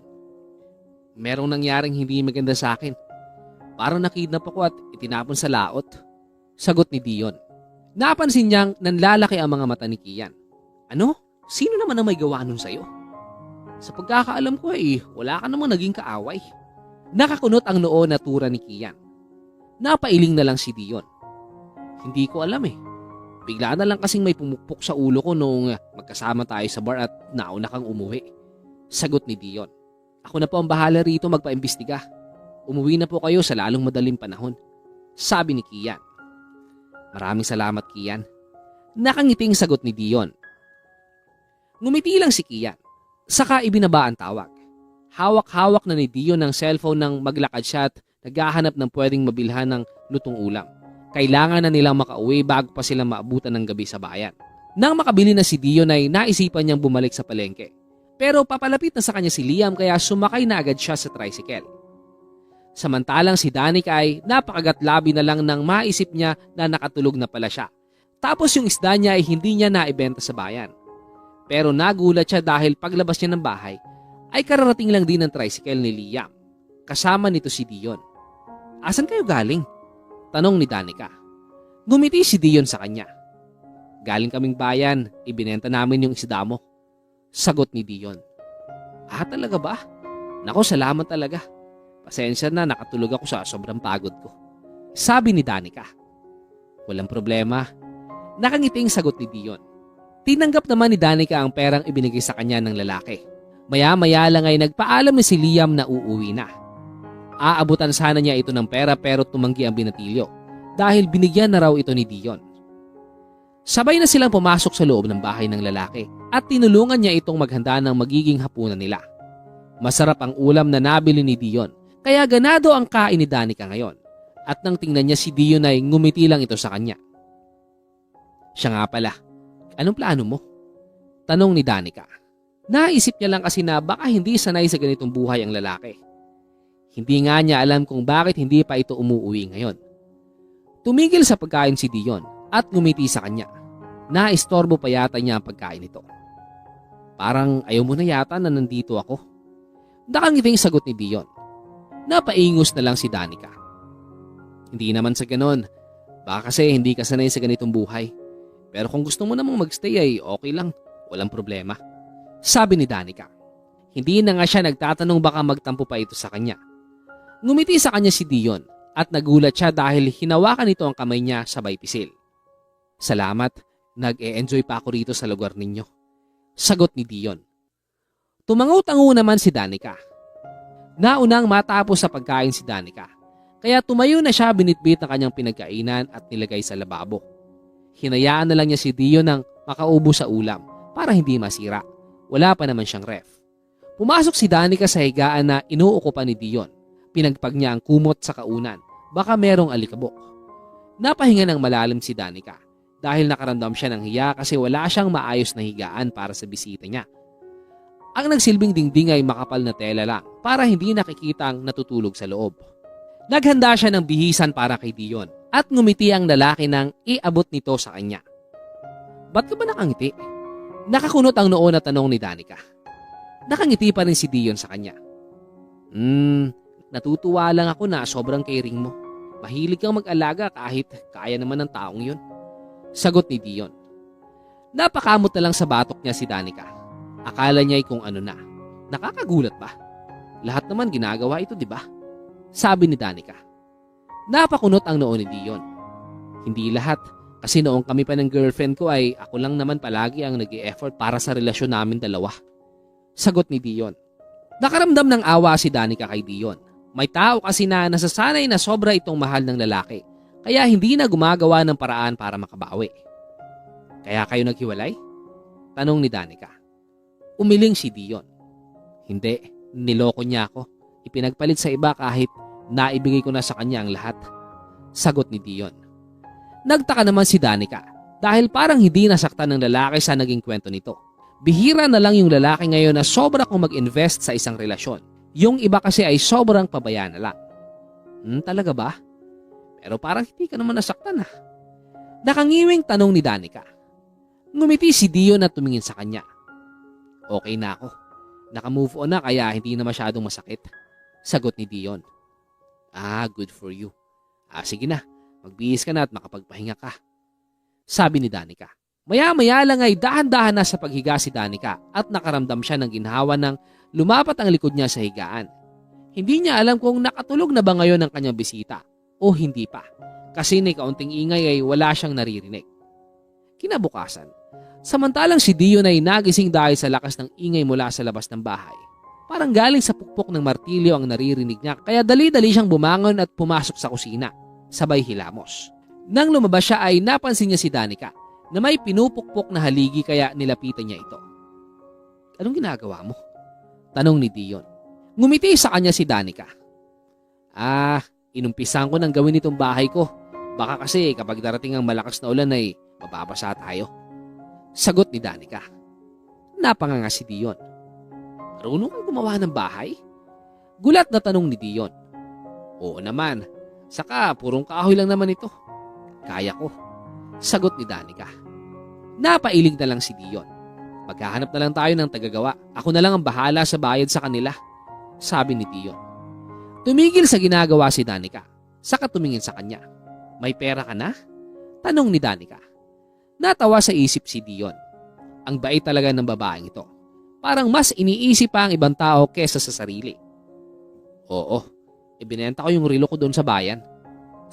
Merong nangyaring hindi maganda sa akin. Parang nakidnap ako at itinapon sa laot. Sagot ni Dion. Napansin niyang nanlalaki ang mga mata ni Kian. Ano? Sino naman ang may gawa nun sa'yo? Sa pagkakaalam ko wala ka namang naging kaaway. Nakakunot ang noo na tura ni Kian. Napailing na lang si Dion. Hindi ko alam Bigla na lang kasing may pumukpok sa ulo ko noong magkasama tayo sa bar at nauna kang umuwi. Sagot ni Dion. Ako na po ang bahala rito magpaimbestiga. Umuwi na po kayo sa lalong madaling panahon. Sabi ni Kian. Maraming salamat, Kian. Nakangiting sagot ni Dion. Ngumiti lang si Kian. Saka ibinaba ang tawag. Hawak-hawak na ni Dion ang cellphone nang maglakad siya at naghahanap ng pwedeng mabilhan ng lutong ulam. Kailangan na nilang makauwi bago pa sila maabutan ng gabi sa bayan. Nang makabili na si Dion ay naisipan niyang bumalik sa palengke. Pero papalapit na sa kanya si Liam kaya sumakay na agad siya sa tricycle. Samantalang si Danica ay napakagatlabi na lang nang maisip niya na nakatulog na pala siya. Tapos yung isda niya ay hindi niya naibenta sa bayan. Pero nagulat siya dahil paglabas niya ng bahay ay kararating lang din ng tricycle ni Liam. Kasama nito si Dion. Asan kayo galing? Tanong ni Danica. Ngumiti si Dion sa kanya. Galing kaming bayan, ibinenta namin yung isda mo. Sagot ni Dion. Talaga ba? Nako, salamat talaga. Pasensya na, nakatulog ako sa sobrang pagod ko. Sabi ni Danica. Walang problema. Nakangiting sagot ni Dion. Tinanggap naman ni Danica ang perang ibinigay sa kanya ng lalaki. Maya-maya lang ay nagpaalam ni si Liam na uuwi na. Aabutan sana niya ito ng pera pero tumanggi ang binatilyo dahil binigyan na raw ito ni Dion. Sabay na silang pumasok sa loob ng bahay ng lalaki at tinulungan niya itong maghanda ng magiging hapunan nila. Masarap ang ulam na nabili ni Dion kaya ganado ang kain ni Danica ngayon at nang tingnan niya si Dion ay ngumiti lang ito sa kanya. Siya nga pala, anong plano mo? Tanong ni Danica. Naisip niya lang kasi na baka hindi sanay sa ganitong buhay ang lalaki. Hindi nga niya alam kung bakit hindi pa ito umuuwi ngayon. Tumigil sa pagkain si Dion at ngumiti sa kanya. Naistorbo pa yata niya ang pagkain nito. Parang ayaw mo na yata na nandito ako. Nakangiting sagot ni Dion. Napaingos na lang si Danica. Hindi naman sa ganon. Baka kasi hindi ka sanay sa ganitong buhay. Pero kung gusto mo namang magstay ay okay lang. Walang problema. Sabi ni Danica. Hindi na nga siya nagtatanong baka magtampo pa ito sa kanya. Ngumiti sa kanya si Dion at nagulat siya dahil hinawakan nito ang kamay niya sabay pisil. Salamat, nag-e-enjoy pa ako rito sa lugar ninyo. Sagot ni Dion. Tumango-tango naman si Danica. Naunang matapos sa pagkain si Danica, kaya tumayo na siya binitbit ang kanyang pinagkainan at nilagay sa lababo. Hinayaan na lang niya si Dion ng makaubo sa ulam para hindi masira. wala pa naman siyang ref. Pumasok si Danica sa higaan na inuukupan ni Dion. Pinagpag niya ang kumot sa kaunan. Baka merong alikabok. Napahinga ng malalim si Danica dahil nakaramdam siya ng hiya kasi wala siyang maayos na higaan para sa bisita niya. Ang nagsilbing dingding ay makapal na tela lang para hindi nakikita ang natutulog sa loob. Naghanda siya ng bihisan para kay Dion at ngumiti ang lalaki nang iabot nito sa kanya. Ba't ka ba nakangiti? Nakakunot ang noo na tanong ni Danica. Nakangiti pa rin si Dion sa kanya. Natutuwa lang ako na sobrang caring mo. Mahilig kang mag-alaga kahit kaya naman ng taong yun. Sagot ni Dion. Napakamot na lang sa batok niya si Danica. Akala niya ay kung ano na. Nakakagulat ba? Lahat naman ginagawa ito, di ba? Sabi ni Danica. Napakunot ang noo ni Dion. Hindi lahat. Kasi noong kami pa ng girlfriend ko ay ako lang naman palagi ang nag-i-effort para sa relasyon namin dalawa. Sagot ni Dion. Nakaramdam ng awa si Danica kay Dion. May tao kasi na nasasanay na sobra itong mahal ng lalaki. Kaya hindi na gumagawa ng paraan para makabawi. Kaya kayo naghiwalay? Tanong ni Danica. Umiling si Dion. Hindi, niloko niya ako. Ipinagpalit sa iba kahit naibigay ko na sa kanya ang lahat. Sagot ni Dion. Nagtaka naman si Danica dahil parang hindi nasaktan ng lalaki sa naging kwento nito. Bihira na lang yung lalaki ngayon na sobra kong mag-invest sa isang relasyon. Yung iba kasi ay sobrang pabaya na lang. Talaga ba? Pero parang hindi ka naman nasaktan ah. Nakangiwing tanong ni Danica. Ngumiti si Dion at tumingin sa kanya. Okay na ako. Naka-move on na kaya hindi na masyadong masakit. Sagot ni Dion. Good for you. Sige na. Magbihis ka na at makapagpahinga ka. Sabi ni Danica. Maya-maya lang ay dahan-dahan na sa paghiga si Danica at nakaramdam siya ng ginhawa ng lumapat ang likod niya sa higaan. Hindi niya alam kung nakatulog na ba ngayon ang kanyang bisita o hindi pa kasi ni kaunting ingay ay wala siyang naririnig. Kinabukasan, samantalang si Dion ay nagising dahil sa lakas ng ingay mula sa labas ng bahay. Parang galing sa pukpok ng martilyo ang naririnig niya kaya dali-dali siyang bumangon at pumasok sa kusina. Sabay hilamos. Nang lumabas siya ay napansin niya si Danica na may pinupukpok na haligi kaya nilapitan niya ito. Anong ginagawa mo? Tanong ni Dion. Ngumiti sa kanya si Danica. Inumpisan ko nang gawin itong bahay ko. Baka kasi kapag darating ang malakas na ulan ay mababasa tayo. Sagot ni Danica. Napanganga si Dion. Marunong kang gumawa ng bahay? Gulat na tanong ni Dion. Oo naman. Saka purong kahoy lang naman ito. Kaya ko. Sagot ni Danica. Napailig na lang si Dion. Maghahanap na lang tayo ng tagagawa. Ako na lang ang bahala sa bayad sa kanila. Sabi ni Dion. Tumigil sa ginagawa si Danica. Saka tumingin sa kanya. May pera ka na? Tanong ni Danica. Natawa sa isip si Dion. Ang bait talaga ng babaeng ito. Parang mas iniisip pa ang ibang tao kesa sa sarili. Oo. Ibinenta ko yung relo ko doon sa bayan.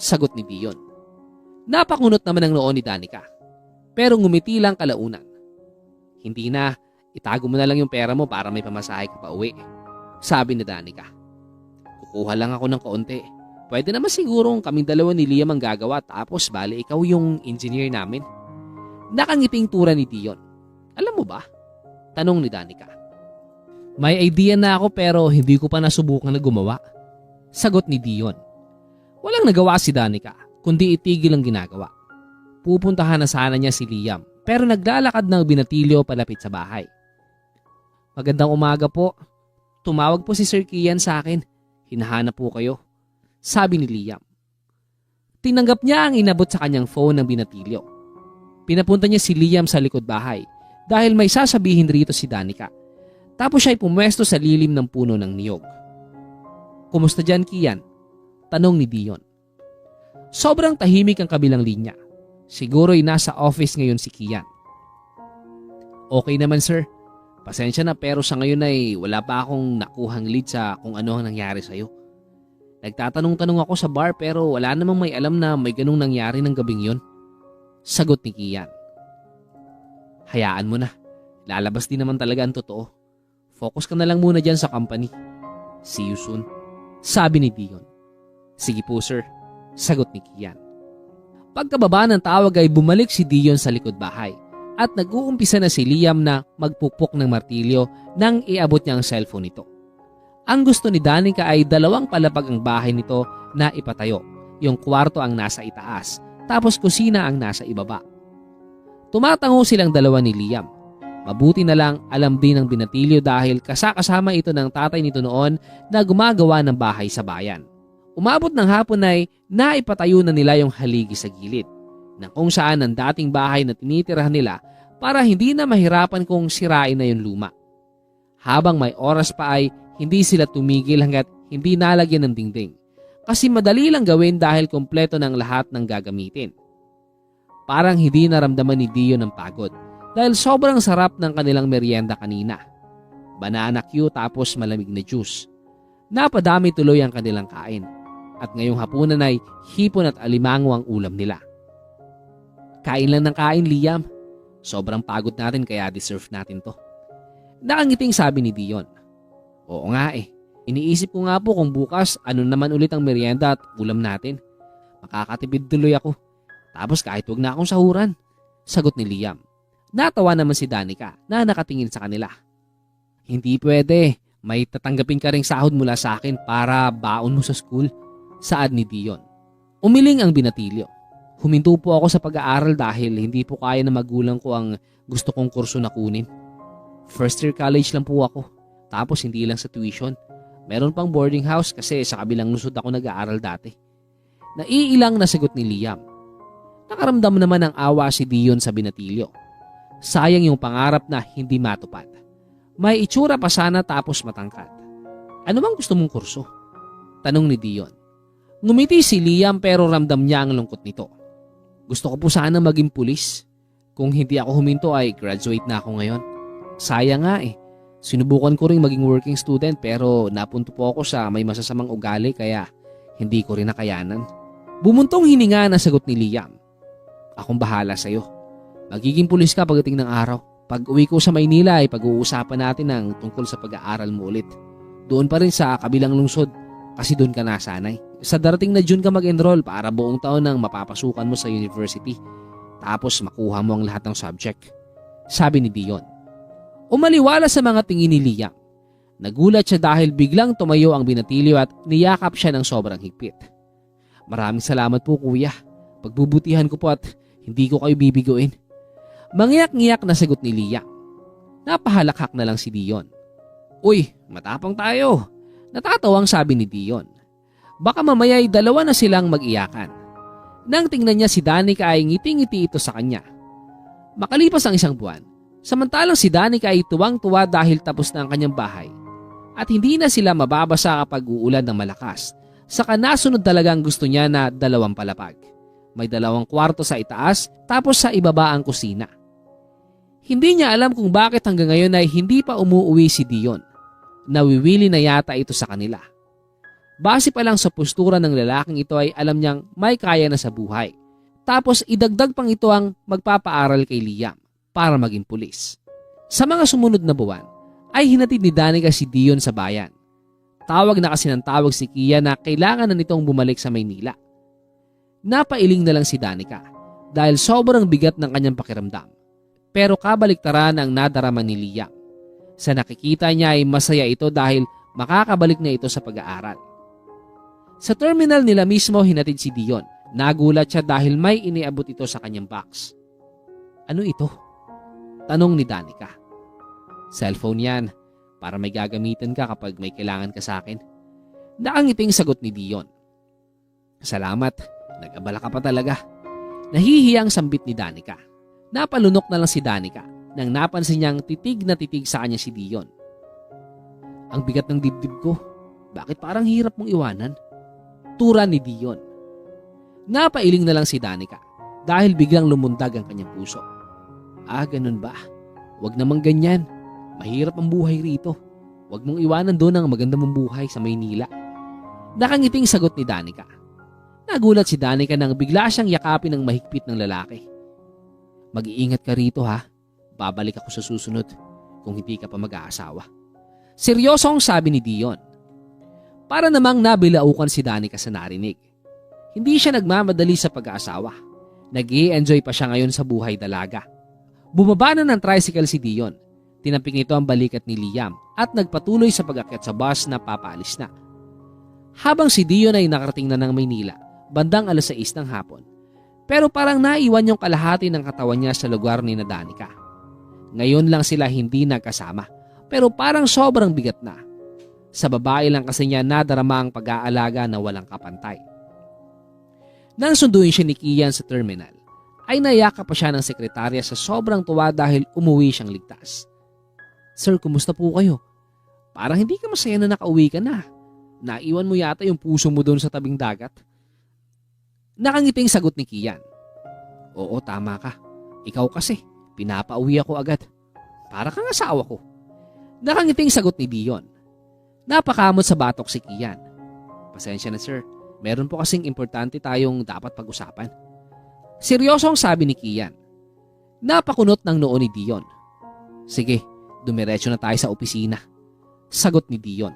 Sagot ni Dion. Napakunot naman ang noo ni Danica. Pero ngumiti lang kalaunan. Hindi na, itago mo na lang yung pera mo para may pamasahe ka pa uwi. Sabi ni Danica. Kukuha lang ako ng kaunti. Pwede naman sigurong kaming dalawa ni Liam ang gagawa tapos bali ikaw yung engineer namin. Nakangiting tura ni Dion. Alam mo ba? Tanong ni Danica. May idea na ako pero hindi ko pa nasubukan na gumawa. Sagot ni Dion. Walang nagawa si Danica, kundi itigil ang ginagawa. Pupuntahan na sana niya si Liam, pero naglalakad ng binatilyo palapit sa bahay. Magandang umaga po. Tumawag po si Sir Kian sa akin. Hinahanap po kayo. Sabi ni Liam. Tinanggap niya ang inabot sa kanyang phone ng binatilyo. Pinapunta niya si Liam sa likod bahay dahil may sasabihin rito si Danica. Tapos siya ay pumwesto sa lilim ng puno ng niyog. Kumusta dyan, Kian? Tanong ni Dion. Sobrang tahimik ang kabilang linya. Siguro'y nasa office ngayon si Kian. Okay naman sir. Pasensya na pero sa ngayon ay wala pa akong nakuhang lead sa kung ano ang nangyari sa'yo. Nagtatanong-tanong ako sa bar pero wala namang may alam na may ganung nangyari ng gabing yon. Sagot ni Kian. Hayaan mo na. Lalabas din naman talaga ang totoo. Focus ka na lang muna dyan sa company. See you soon. Sabi ni Dion. Sige po sir. Sagot ni Kian. Pagkababa ng tawag ay bumalik si Dion sa likod bahay at nag-uumpisa na si Liam na magpukpok ng martilyo nang iabot niya ang cellphone nito. Ang gusto ni Danica ay 2 palapag ang bahay nito na ipatayo. Yung kwarto ang nasa itaas, tapos kusina ang nasa ibaba. Tumatango silang dalawa ni Liam. Mabuti na lang alam din ng binatilyo dahil kasama ito ng tatay nito noon na gumagawa ng bahay sa bayan. Umabot ng hapon ay naipatayo na nila yung haligi sa gilid, na kung saan ang dating bahay na tinitirahan nila para hindi na mahirapan kung sirain na yung luma. Habang may oras pa ay hindi sila tumigil hanggat hindi nalagyan ng dingding. Kasi madali lang gawin dahil kumpleto ng lahat ng gagamitin. Parang hindi naramdaman ni Dio ng pagod dahil sobrang sarap ng kanilang merienda kanina. Banana Q tapos malamig na juice. Napadami tuloy ang kanilang kain at ngayong hapunan ay hipon at alimango ang ulam nila. Kain lang ng kain, Liam. Sobrang pagod natin kaya deserve natin to. Nakangiting sabi ni Dion. Oo nga eh. Iniisip ko nga po kung bukas ano naman ulit ang merienda at ulam natin. Makakatipid tuloy ako. Tapos kahit wag na akong sahuran. Sagot ni Liam. Natawa naman si Danica na nakatingin sa kanila. Hindi pwede. May tatanggapin ka ring sahod mula sa akin para baon mo sa school. Saad ni Dion. Umiling ang binatilyo. Huminto po ako sa pag-aaral dahil hindi po kaya na magulang ko ang gusto kong kurso na kunin. First year college lang po ako. Tapos hindi lang sa tuition. Meron pang boarding house kasi sa kabilang lungsod ako nag-aaral dati. Naiilang na sagot ni Liam. Nakaramdam naman ng awa si Dion sa binatilyo. Sayang yung pangarap na hindi matupad. May itsura pa sana tapos matangkad. Ano bang gusto mong kurso? Tanong ni Dion. Ngumiti si Liam pero ramdam niya ang lungkot nito. Gusto ko po sana maging pulis. Kung hindi ako huminto ay graduate na ako ngayon. Sayang nga eh. Sinubukan ko rin maging working student pero napunto po ako sa may masasamang ugali kaya hindi ko rin nakayanan. Bumuntong hininga na sagot ni Liam. Akong bahala sa'yo. Magiging pulis ka pagdating ng araw. Pag uwi ko sa Maynila ay pag-uusapan natin ang tungkol sa pag-aaral mo ulit. Doon pa rin sa kabilang lungsod kasi doon ka nasanay. Sa darating na June ka mag-enroll para buong taon nang mapapasukan mo sa university. Tapos makuha mo ang lahat ng subject. Sabi ni Dion. Umaliwala sa mga tingin ni Liam. Nagulat siya dahil biglang tumayo ang binatilyo at niyakap siya ng sobrang higpit. Maraming salamat po kuya. Pagbubutihan ko po at hindi ko kayo bibiguin. Mangyak-ngiyak na sagot ni Liam. Napahalakhak na lang si Dion. Uy, matapang tayo. Natatawang sabi ni Dion. Baka mamaya ay 2 na silang mag-iyakan. Nang tingnan niya si Danica ay ngiti-ngiti ito sa kanya. Makalipas ang 1 buwan, samantalang si Danica ay tuwang-tuwa dahil tapos na ang kanyang bahay at hindi na sila mababasa kapag uulan ng malakas. Saka nasunod talaga ang gusto niya na 2 palapag. May 2 kwarto sa itaas tapos sa ibaba ang kusina. Hindi niya alam kung bakit hanggang ngayon ay hindi pa umuuwi si Dion. Nawiwili na yata ito sa kanila. Base pa lang sa postura ng lalaking ito ay alam niyang may kaya na sa buhay. Tapos idagdag pang ito ang magpapaaral kay Liam para maging pulis. Sa mga sumunod na buwan ay hinatid ni Danica si Dion sa bayan. Tawag na kasi ng tawag si Kia na kailangan na nitong bumalik sa Maynila. Napailing na lang si Danica dahil sobrang bigat ng kanyang pakiramdam. Pero kabaliktaran ang nadarama ni Liam. Sa nakikita niya ay masaya ito dahil makakabalik na ito sa pag-aaral. Sa terminal nila mismo hinatid si Dion. Nagulat siya dahil may iniabot ito sa kanyang box. Ano ito? Tanong ni Danica. Cellphone yan, para may gagamitin ka kapag may kailangan ka sa akin. Nakangiting sagot ni Dion. Salamat, nag-abala ka pa talaga. Nahihiyang sambit ni Danica. Napalunok na lang si Danica nang napansin niyang titig na titig sa kanya si Dion. Ang bigat ng dibdib ko, bakit parang hirap mong iwanan? Tura ni Dion. Napailing na lang si Danica dahil biglang lumundag ang kanyang puso. Ah, ganun ba? Huwag namang ganyan. Mahirap ang buhay rito. Huwag mong iwanan doon ang maganda mong buhay sa Maynila. Nakangiting sagot ni Danica. Nagulat si Danica nang bigla siyang yakapin ng mahigpit ng lalaki. Mag-iingat ka rito ha. Babalik ako sa susunod kung hindi ka pa mag-aasawa. Seryosong sabi ni Dion. Para namang nabilaukan si Danica sa narinig. Hindi siya nagmamadali sa pag-aasawa. Nag-i-enjoy pa siya ngayon sa buhay dalaga. Bumaba na ng tricycle si Dion. Tinampik nito ang balikat ni Liam at nagpatuloy sa pag-akyat sa bus na papaalis na. Habang si Dion ay nakarating na ng Maynila, bandang 6:00 ng hapon. Pero parang naiwan yung kalahati ng katawan niya sa lugar ni Danica. Ngayon lang sila hindi nagkasama, pero parang sobrang bigat na. Sa babae lang kasi niya nadarama ang pag-aalaga na walang kapantay. Nang sunduin siya ni Kian sa terminal, ay nayakap pa siya ng sekretarya sa sobrang tuwa dahil umuwi siyang ligtas. "Sir, kumusta po kayo? Parang hindi ka masaya na nakauwi ka na. Naiwan mo yata yung puso mo doon sa tabing dagat." Nakangiting sagot ni Kian. "Oo, tama ka. Ikaw kasi, pinapauwi ako agad. Para kang asawa ko." Nakangiting sagot ni Dion. Napakamot sa batok si Kian. "Pasensya na sir, meron po kasing importante tayong dapat pag-usapan." Seryosong sabi ni Kian. Napakunot ng noo ni Dion. "Sige, dumiretso na tayo sa opisina," sagot ni Dion.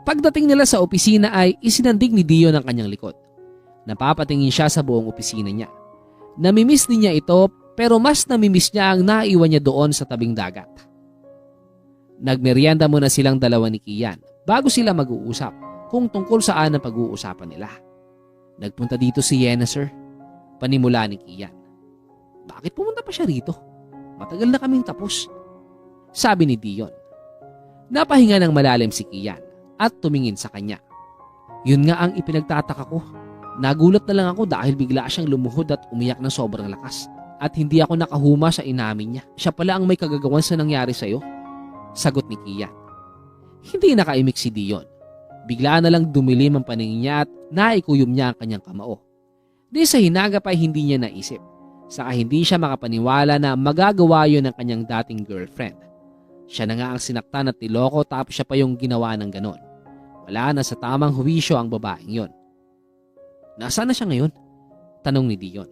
Pagdating nila sa opisina ay isinandig ni Dion ang kanyang likod. Napapatingin siya sa buong opisina niya. Namimiss din niya ito pero mas namimiss niya ang naiwan niya doon sa tabing dagat. Nagmeryenda muna silang dalawa ni Kian bago sila mag-uusap kung tungkol saan ang pag-uusapan nila. "Nagpunta dito si Yena, sir," panimula ni Kian. "Bakit pumunta pa siya rito? Matagal na kaming tapos," sabi ni Dion. Napahinga ng malalim si Kian at tumingin sa kanya. "Yun nga ang ipinagtataka ko. Nagulat na lang ako dahil bigla siyang lumuhod at umiyak ng sobrang lakas. At hindi ako nakahuma sa inamin niya. Siya pala ang may kagagawan sa nangyari sa'yo," sagot ni Kian. Hindi nakaimik si Dion. Bigla na lang dumilim ang paningin niya at naikuyom niya ang kanyang kamao. Di sa hinagap ay hindi niya naisip. Saka hindi siya makapaniwala na magagawa yun ng kanyang dating girlfriend. Siya na nga ang sinaktan at niloko tapos siya pa yung ginawa ng ganon. Wala na sa tamang huwisyo ang babaeng yon. "Nasaan na siya ngayon?" tanong ni Dion.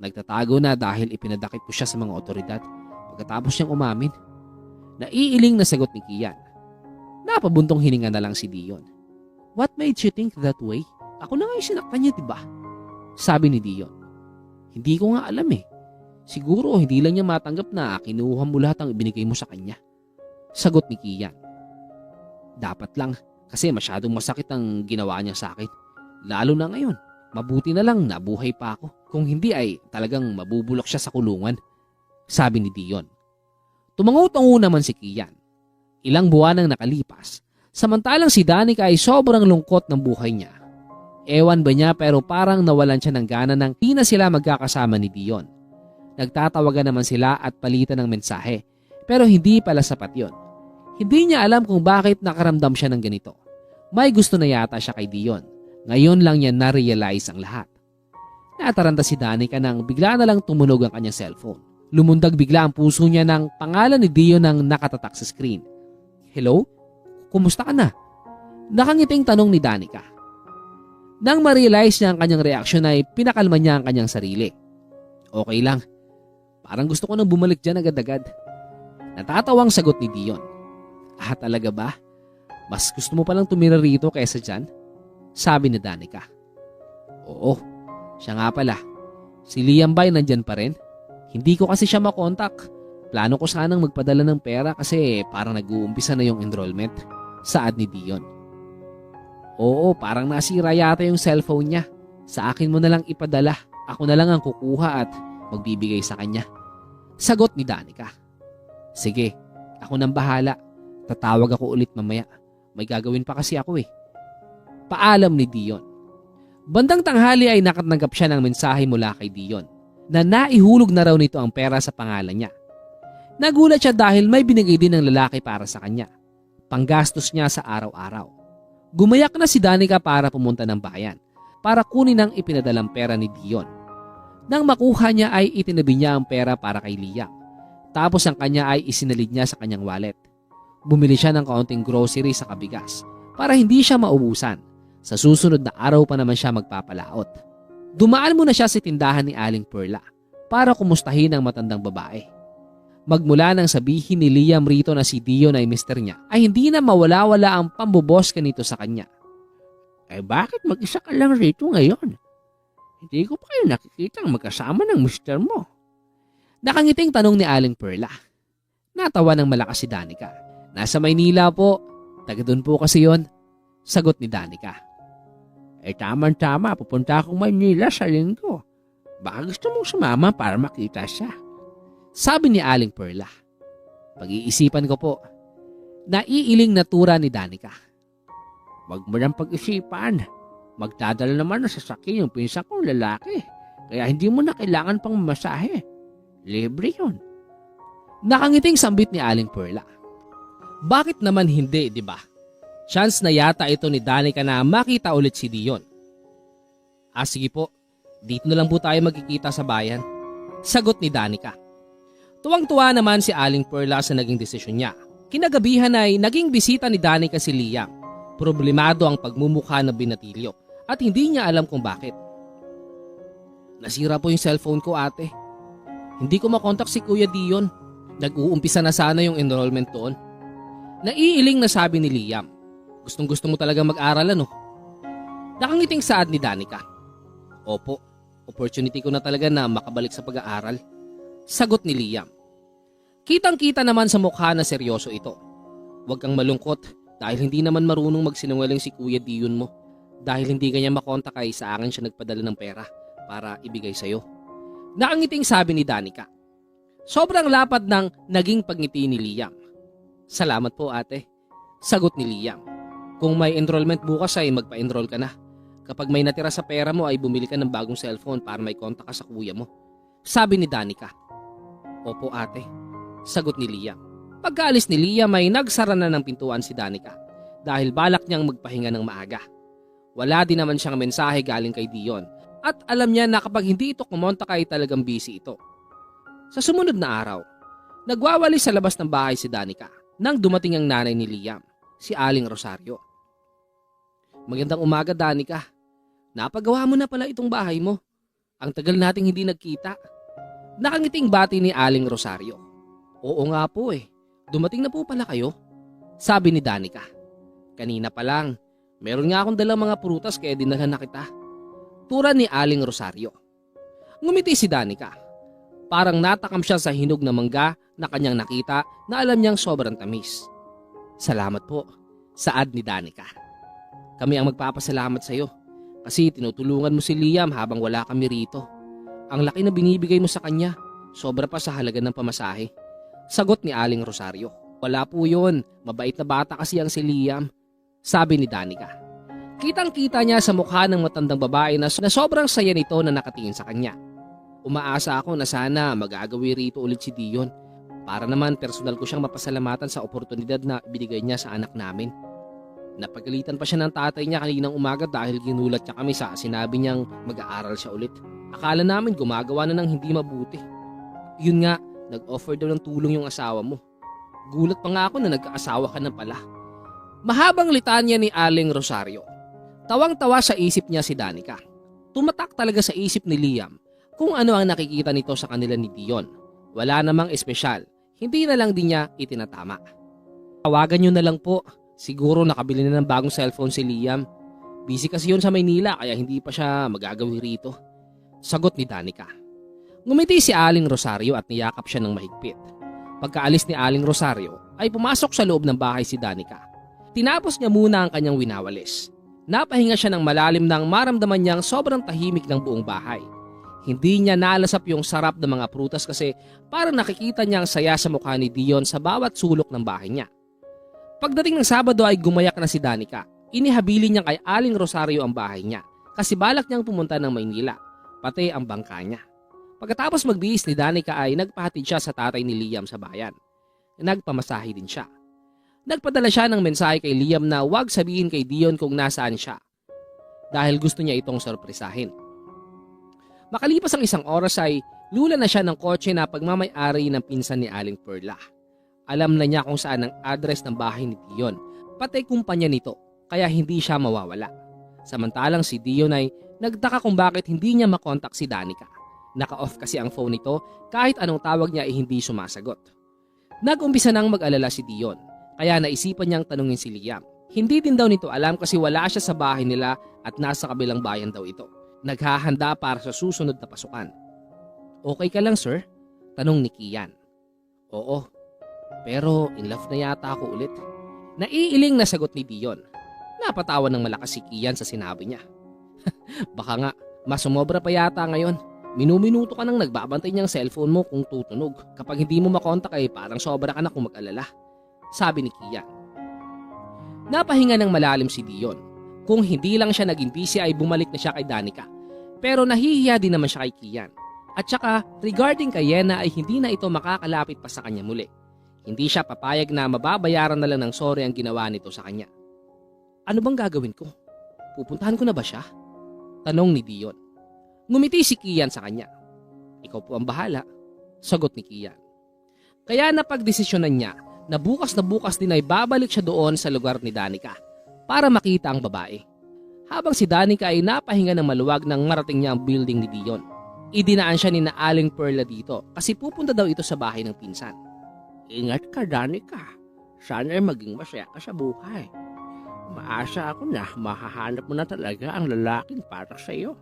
"Nagtatago na dahil ipinadakip ko siya sa mga otoridad pagkatapos niyang umamin," naiiling na sagot ni Kian. Napabuntong hininga na lang si Dion. "What made you think that way? Ako na nga yung sinaktan niya, diba?" sabi ni Dion. "Hindi ko nga alam eh. Siguro hindi lang niya matanggap na kinuha mo lahat ang ibinigay mo sa kanya," sagot ni Kian. "Dapat lang kasi masyadong masakit ang ginawa niya sa akin. Lalo na ngayon, mabuti na lang nabuhay pa ako. Kung hindi ay talagang mabubulok siya sa kulungan," sabi ni Dion. Tumango-tango naman si Kian. Ilang buwan ang nakalipas, samantalang si Danica ay sobrang lungkot ng buhay niya. Ewan ba niya pero parang nawalan siya ng gana nang di na sila magkakasama ni Dion. Nagtatawagan naman sila at palitan ng mensahe pero hindi pala sapat yon. Hindi niya alam kung bakit nakaramdam siya ng ganito. May gusto na yata siya kay Dion. Ngayon lang niya na-realize ang lahat. Nataranta si Danica nang bigla na lang tumunog ang kanyang cellphone. Lumundag bigla ang puso niya nang pangalan ni Dion nang nakatatak sa screen. "Hello? Kumusta ka na?" Nakangiting tanong ni Danica. Nang ma-realize niya ang kanyang reaksyon ay pinakalma niya ang kanyang sarili. "Okay lang. Parang gusto ko nang bumalik dyan agad-agad." Natatawang sagot ni Dion. "Ah, talaga ba? Mas gusto mo palang tumira rito kaysa dyan?" sabi ni Danica. "Oo, siya nga pala. Si Liam Bay nandyan pa rin? Hindi ko kasi siya makontak. Plano ko sanang magpadala ng pera kasi parang nag-uumpisa na yung enrollment," saad ni Dion. "Oo, parang nasira yata yung cellphone niya. Sa akin mo na lang ipadala. Ako na lang ang kukuha at magbibigay sa kanya," sagot ni Danica. "Sige, ako nang bahala. Tatawag ako ulit mamaya. May gagawin pa kasi ako eh," paalam ni Dion. Bandang tanghali ay nakatanggap siya ng mensahe mula kay Dion na naihulog na raw nito ang pera sa pangalan niya. Nagulat siya dahil may binigay din ng lalaki para sa kanya. Panggastos niya sa araw-araw. Gumayak na si Danica para pumunta ng bayan para kunin ang ipinadalang pera ni Dion. Nang makuha niya ay itinabi niya ang pera para kay Liam. Tapos ang kanya ay isinalid niya sa kanyang wallet. Bumili siya ng kaunting grocery sa kabigas para hindi siya maubusan. Sa susunod na araw pa naman siya magpapalaot. Dumaan muna siya sa tindahan ni Aling Perla para kumustahin ang matandang babae. Magmula nang sabihin ni Liam rito na si Dion ay mister niya, ay hindi na mawala-wala ang pambobosca nito sa kanya. "Bakit mag-isa ka lang rito ngayon? Hindi ko pa kayo nakikita ang magkasama ng mister mo." Nakangiting tanong ni Aling Perla. Natawa ng malakas si Danica. Nasa Maynila po. Taga doon po kasi yon. Sagot ni Danica. Tama-tama, pupunta akong Maynila sa linggo. Baka gusto mong sumama para makita siya. Sabi ni Aling Perla. Pag-iisipan ko po. Naiiling natura ni Danica. Wag mo nang pag-isipan. Magdadala naman ng sasakyan yung pinsan kong lalaki. Kaya hindi mo na kailangan pang masahe. Libre yun. Nakangiting sambit ni Aling Perla. Bakit naman hindi, di ba? Chance na yata ito ni Danica na makita ulit si Dion. Sige po, dito na lang po tayo magkikita sa bayan. Sagot ni Danica. Tuwang-tuwa naman si Aling Perla sa naging desisyon niya. Kinagabihan ay naging bisita ni Danica si Liam. Problemado ang pagmumukha ng binatilyo at hindi niya alam kung bakit. Nasira po yung cellphone ko, ate. Hindi ko makontak si Kuya Dion. Nag-uumpisa na sana yung enrollment doon. Naiiling na sabi ni Liam. Gustong-gusto mo talaga mag-aral, ano? Nakangiting saad ni Danica. Opo, opportunity ko na talaga na makabalik sa pag-aaral. Sagot ni Liam. Kitang-kita naman sa mukha na seryoso ito. Huwag kang malungkot dahil hindi naman marunong magsinungaling si Kuya Dion mo. Dahil hindi kanya makontak ay sa akin siya nagpadala ng pera para ibigay sa'yo. Nakangiting sabi ni Danica. Sobrang lapad ng naging pagngiti ni Liam. Salamat po, ate. Sagot ni Liam. Kung may enrollment bukas ay magpa-enroll ka na. Kapag may natira sa pera mo ay bumili ka ng bagong cellphone para may kontak ka sa kuya mo. Sabi ni Danica. Opo, ate. Sagot ni Liam. Pagkaalis ni Liam ay nagsara na ng pintuan si Danica dahil balak niyang magpahinga ng maaga. Wala din naman siyang mensahe galing kay Dion at alam niya na kapag hindi ito kumontak ay talagang busy ito. Sa sumunod na araw, nagwawali sa labas ng bahay si Danica nang dumating ang nanay ni Liam, si Aling Rosario. Magandang umaga, Danica. Napagawa mo na pala itong bahay mo. Ang tagal nating hindi nagkita. Nakangiting bati ni Aling Rosario. Oo nga po eh. Dumating na po pala kayo. Sabi ni Danica. Kanina pa lang. Meron nga akong dalang mga prutas kaya dinala na kita. Tura ni Aling Rosario. Ngumiti si Danica. Parang natakam siya sa hinog na mangga na kanyang nakita na alam niyang sobrang tamis. Salamat po. Saad ni Danica. Kami ang magpapasalamat sa iyo kasi tinutulungan mo si Liam habang wala kami rito. Ang laki na binibigay mo sa kanya, sobra pa sa halaga ng pamasahe. Sagot ni Aling Rosario. Wala po yun, mabait na bata kasi ang si Liam. Sabi ni Danica. Kitang-kita niya sa mukha ng matandang babae na sobrang saya nito na nakatingin sa kanya. Umaasa ako na sana magagawi rito ulit si Dion para naman personal ko siyang mapasalamatan sa oportunidad na binigay niya sa anak namin. Napagalitan pa siya ng tatay niya kaninang umaga dahil ginulat niya kami sa sinabi niyang mag-aaral siya ulit. Akala namin gumagawa na ng hindi mabuti. Yun nga, nag-offer daw ng tulong yung asawa mo. Gulat pa nga ako na nagkaasawa ka na pala. Mahabang litanya ni Aling Rosario. Tawang-tawa sa isip niya si Danica. Tumatak talaga sa isip ni Liam kung ano ang nakikita nito sa kanila ni Dion. Wala namang espesyal, hindi na lang din niya itinatama. Tawagan niyo na lang po. Siguro nakabili na ng bagong cellphone si Liam. Busy kasi yun sa Maynila kaya hindi pa siya magagawi rito. Sagot ni Danica. Ngumiti si Aling Rosario at niyakap siya ng mahigpit. Pagkaalis ni Aling Rosario ay pumasok sa loob ng bahay si Danica. Tinapos niya muna ang kanyang winawalis. Napahinga siya ng malalim nang maramdaman niyang sobrang tahimik ng buong bahay. Hindi niya nalasap yung sarap ng mga prutas kasi parang nakikita niya ang saya sa mukha ni Dion sa bawat sulok ng bahay niya. Pagdating ng Sabado ay gumayak na si Danica. Inihabili niya kay Aling Rosario ang bahay niya kasi balak niyang pumunta ng Maynila, pati ang bangka niya. Pagkatapos magbihis ni Danica ay nagpahatid siya sa tatay ni Liam sa bayan. Nagpamasahe din siya. Nagpadala siya ng mensahe kay Liam na huwag sabihin kay Dion kung nasaan siya dahil gusto niya itong sorpresahin. Makalipas ang isang oras ay lula na siya ng kotse na pagmamay-ari ng pinsan ni Aling Perla. Alam na niya kung saan ang address ng bahay ni Dion, pati kumpanya nito, kaya hindi siya mawawala. Samantalang si Dion ay nagtaka kung bakit hindi niya makontak si Danica. Naka-off kasi ang phone nito kahit anong tawag niya ay hindi sumasagot. Nag-umpisa nang mag-alala si Dion, kaya naisipan niyang tanungin si Liam. Hindi din daw nito alam kasi wala siya sa bahay nila at nasa kabilang bayan daw ito. Naghahanda para sa susunod na pasukan. Okay ka lang, sir? Tanong ni Kian. Oo, pero in love na yata ako ulit. Naiiling na sagot ni Dion. Napatawa ng malakas si Kian sa sinabi niya. Baka nga, mas sumobra pa yata ngayon. Minuminuto ka nang nagbabantay niyang cellphone mo kung tutunog. Kapag hindi mo makontak ay parang sobra ka na kung mag-alala. Sabi ni Kian. Napahinga ng malalim si Dion. Kung hindi lang siya naging busy ay bumalik na siya kay Danica. Pero nahihiya din naman siya kay Kian. At saka regarding kay Yena ay hindi na ito makakalapit pa sa kanya muli. Hindi siya papayag na mababayaran na lang ng sorry ang ginawa nito sa kanya. Ano bang gagawin ko? Pupuntahan ko na ba siya? Tanong ni Dion. Ngumiti si Kian sa kanya. Ikaw po ang bahala, sagot ni Kian. Kaya napagdesisyonan niya na bukas din ay babalik siya doon sa lugar ni Danica para makita ang babae. Habang si Danica ay napahinga ng maluwag nang marating niya ang building ni Dion. Idinaan siya ni na Aling Perla dito kasi pupunta daw ito sa bahay ng pinsan. Ingat ka, Danica. Sana ay maging masaya ka sa buhay. Maasa ako na mahahanap mo na talaga ang lalaking para sa iyo.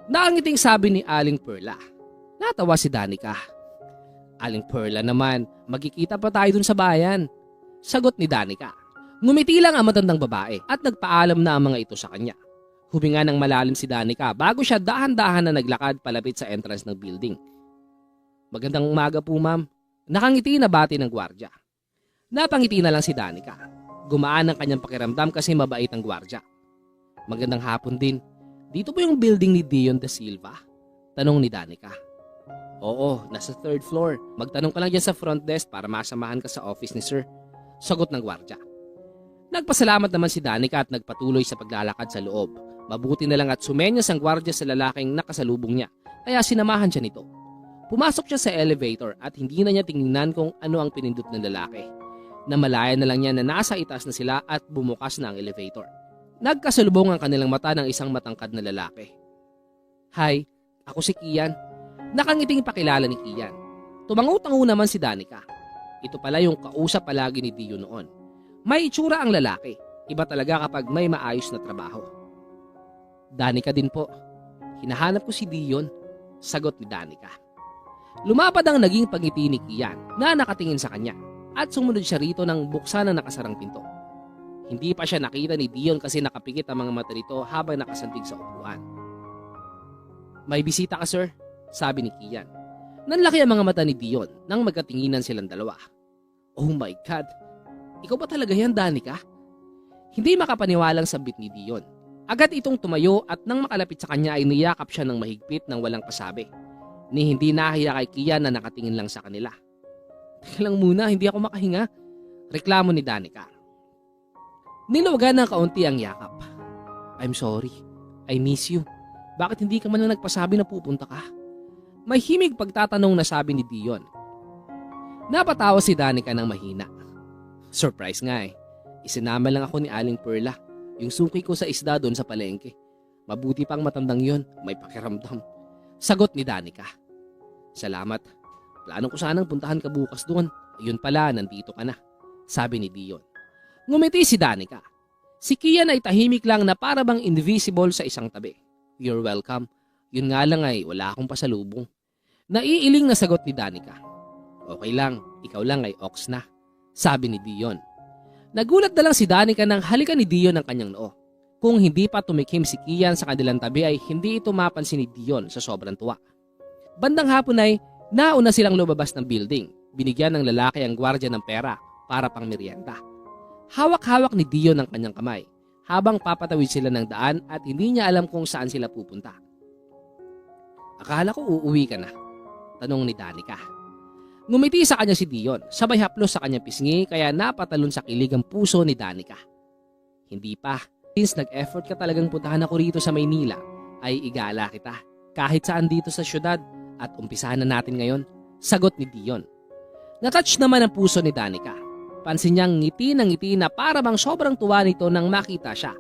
Nakangiting sabi ni Aling Perla. Natawa si Danica. Aling Perla naman, magkikita pa tayo dun sa bayan. Sagot ni Danica. Ngumiti lang ang matandang babae at nagpaalam na ang mga ito sa kanya. Huminga ng malalim si Danica bago siya dahan-dahan na naglakad palapit sa entrance ng building. Magandang umaga po, ma'am. Nakangiti na bati ng gwardya. Napangiti na lang si Danica. Gumaan ang kanyang pakiramdam kasi mabait ang gwardya. Magandang hapon din. Dito po yung building ni Dion da Silva? Tanong ni Danica. Oo, nasa 3rd floor. Magtanong ka lang dyan sa front desk para masamahan ka sa office ni sir. Sagot ng gwardya. Nagpasalamat naman si Danica at nagpatuloy sa paglalakad sa loob. Mabuti na lang at sumenyas ang gwardya sa lalaking nakasalubong niya, kaya sinamahan siya nito. Pumasok siya sa elevator at hindi na niya tingnan kung ano ang pinindot ng lalaki. Namalayan na lang niya na nasa itaas na sila at bumukas na ang elevator. Nagkasalubong ang kanilang mata ng isang matangkad na lalaki. Hi, ako si Kian. Nakangiting pakilala ni Kian. Tumango-tango naman si Danica. Ito pala yung kausap palagi ni Dio noon. May itsura ang lalaki. Iba talaga kapag may maayos na trabaho. Danica din po. Hinahanap ko si Dion. Sagot ni Danica. Lumapad ang naging pagngiti ni Kian na nakatingin sa kanya at sumunod siya rito nang buksan ang nakasarang pinto. Hindi pa siya nakita ni Dion kasi nakapikit ang mga mata nito habang nakasantig sa upuan. May bisita ka, sir? Sabi ni Kian. Nanlaki ang mga mata ni Dion nang magkatinginan silang dalawa. Oh my God! Ikaw ba talaga yan, Danica? Hindi makapaniwalang sabit ni Dion. Agad itong tumayo at nang makalapit sa kanya ay niyakap siya ng mahigpit nang walang pasabi. Ni hindi nahiya kay Kian na nakatingin lang sa kanila. Teka lang muna, hindi ako makahinga. Reklamo ni Danica. Niluwagan ng kaunti ang yakap. I'm sorry. I miss you. Bakit hindi ka man lang nagpasabi na pupunta ka? May himig pagtatanong na sabi ni Dion. Napatawa si Danica ng mahina. Surprise nga eh. Isinama lang ako ni Aling Perla. Yung suki ko sa isda doon sa palengke. Mabuti pang matandang yon, may pakiramdam. Sagot ni Danica. Salamat. Plano ko sanang puntahan ka bukas doon. Yun pala, nandito ka na. Sabi ni Dion. Ngumiti si Danica. Si Kian ay tahimik lang na para bang invisible sa isang tabi. You're welcome. Yun nga lang ay wala akong pasalubong. Naiiling na sagot ni Danica. Okay lang, ikaw lang ay ox na. Sabi ni Dion. Nagulat na lang si Danica nang halikan ni Dion ang kanyang noo. Kung hindi pa tumikim si Kian sa kanilang tabi ay hindi ito mapansin ni Dion sa sobrang tuwa. Bandang hapon ay nauna silang lumabas ng building. Binigyan ng lalaki ang gwardya ng pera para pang merienda. Hawak-hawak ni Dion ang kanyang kamay habang papatawid sila ng daan at hindi niya alam kung saan sila pupunta. Akala ko uuwi ka na, tanong ni Danica. Ngumiti sa kanya si Dion, sabay haplos sa kanyang pisngi kaya napatalon sa kilig ang puso ni Danica. Hindi pa, since nag-effort ka talagang puntahan ako rito sa Maynila, ay igala kita kahit saan dito sa syudad at umpisahan na natin ngayon, sagot ni Dion. Natouch naman ang puso ni Danica. Pansin niyang ngiti ng ngiti na para bang sobrang tuwa nito nang makita siya,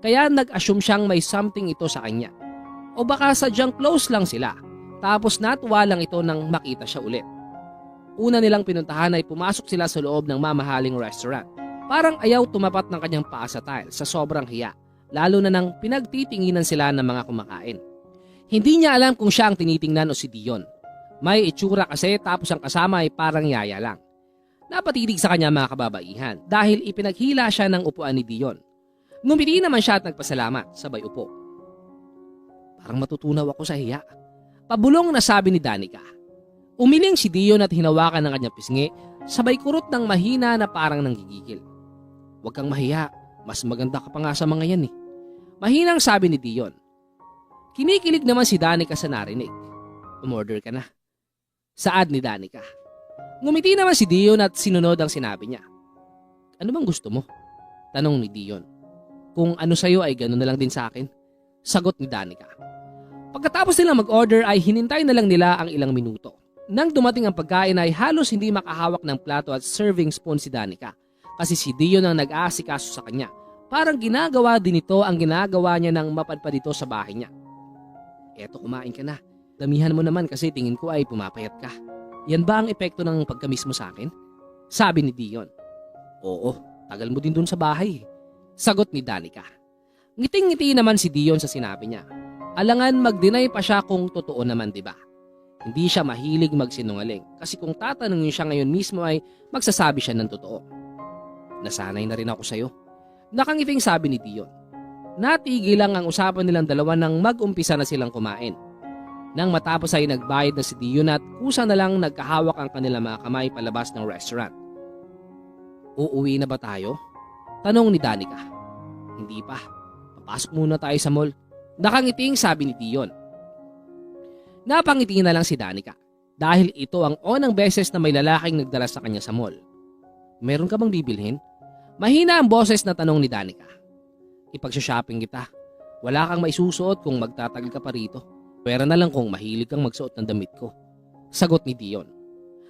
kaya nag-assume siyang may something ito sa kanya. O baka sadyang close lang sila, tapos natuwa lang ito nang makita siya ulit. Una nilang pinuntahan ay pumasok sila sa loob ng mamahaling restaurant. Parang ayaw tumapat ng kanyang paa sa tile sa sobrang hiya, lalo na nang pinagtitinginan sila ng mga kumakain. Hindi niya alam kung siya ang tinitingnan o si Dion. May itsura kasi tapos ang kasama ay parang yaya lang. Napatitig sa kanya mga kababaihan dahil ipinaghila siya ng upuan ni Dion. Ngumiti naman siya at nagpasalamat, sabay upo. Parang matutunaw ako sa hiya. Pabulong na sabi ni Danica. Umiling si Dion at hinawakan ng kanyang pisngi, sabay kurot ng mahina na parang nanggigigil. Huwag kang mahiya, mas maganda ka pa nga sa mga yan eh. Mahinang sabi ni Dion. Kinikilig naman si Danica sa narinig. Umorder ka na. Saad ni Danica. Ngumiti naman si Dion at sinunod ang sinabi niya. Ano bang gusto mo? Tanong ni Dion. Kung ano sa'yo ay gano'n na lang din sa akin. Sagot ni Danica. Pagkatapos nilang mag-order ay hinintay na lang nila ang ilang minuto. Nang dumating ang pagkain ay halos hindi makahawak ng plato at serving spoon si Danica kasi si Dion ang nag-aasikaso sa kanya. Parang ginagawa din ito ang ginagawa niya ng mapadpad dito sa bahay niya. Eto, kumain ka na. Damihan mo naman kasi tingin ko ay pumapayat ka. Yan ba ang epekto ng pagkamis mo sa akin? Sabi ni Dion. Oo, tagal mo din dun sa bahay. Sagot ni Danica. Ngiting-ngiti naman si Dion sa sinabi niya. Alangan mag-deny pa siya kung totoo naman, di ba? Hindi siya mahilig magsinungaling kasi kung tatanungin siya ngayon mismo ay magsasabi siya ng totoo. Nasanay na rin ako sa'yo. Nakangiting sabi ni Dion. Natigil lang ang usapan nilang dalawa nang mag-umpisa na silang kumain. Nang matapos ay nagbayad na si Dion at kusa na lang nagkahawak ang kanilang mga kamay palabas ng restaurant. Uuwi na ba tayo? Tanong ni Danica. Hindi pa. Papasok muna tayo sa mall. Nakangiting sabi ni Dion. Napangiti na lang si Danica dahil ito ang unang beses na may lalaking nagdala sa kanya sa mall. Meron ka bang bibilhin? Mahina ang boses na tanong ni Danica. Ipag-shopping kita. Wala kang maisusuot kung magtatagal ka pa rito. Pwera na lang kung mahilig kang magsuot ng damit ko. Sagot ni Dion.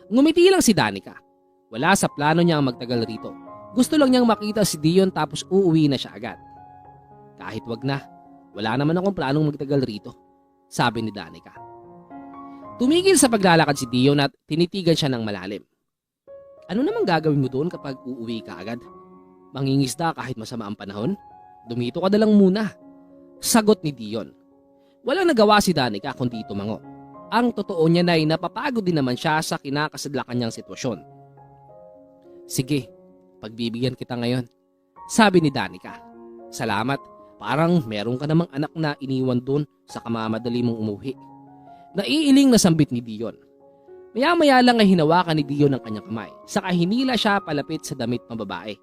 Ngumiti lang si Danica. Wala sa plano niya ang magtagal rito. Gusto lang niyang makita si Dion tapos uuwi na siya agad. Kahit wag na. Wala naman akong planong magtagal rito. Sabi ni Danica. Tumigil sa paglalakad si Dion at tinitigan siya ng malalim. Ano namang gagawin mo doon kapag uuwi ka agad? Mangingisda kahit masama ang panahon? Dumito ka na lang muna. Sagot ni Dion. Walang nagawa si Danica kundi tumango. Ang totoo niya na ay napapagod din naman siya sa kinakasadlakan niyang sitwasyon. Sige, pagbibigyan kita ngayon. Sabi ni Danica. Salamat, parang meron ka namang anak na iniwan doon sa kamamadali mong umuwi. Naiiling na sambit ni Dion. Maya-maya lang ay hinawakan ni Dion ang kanyang kamay. Saka hinila siya palapit sa damit ng babae.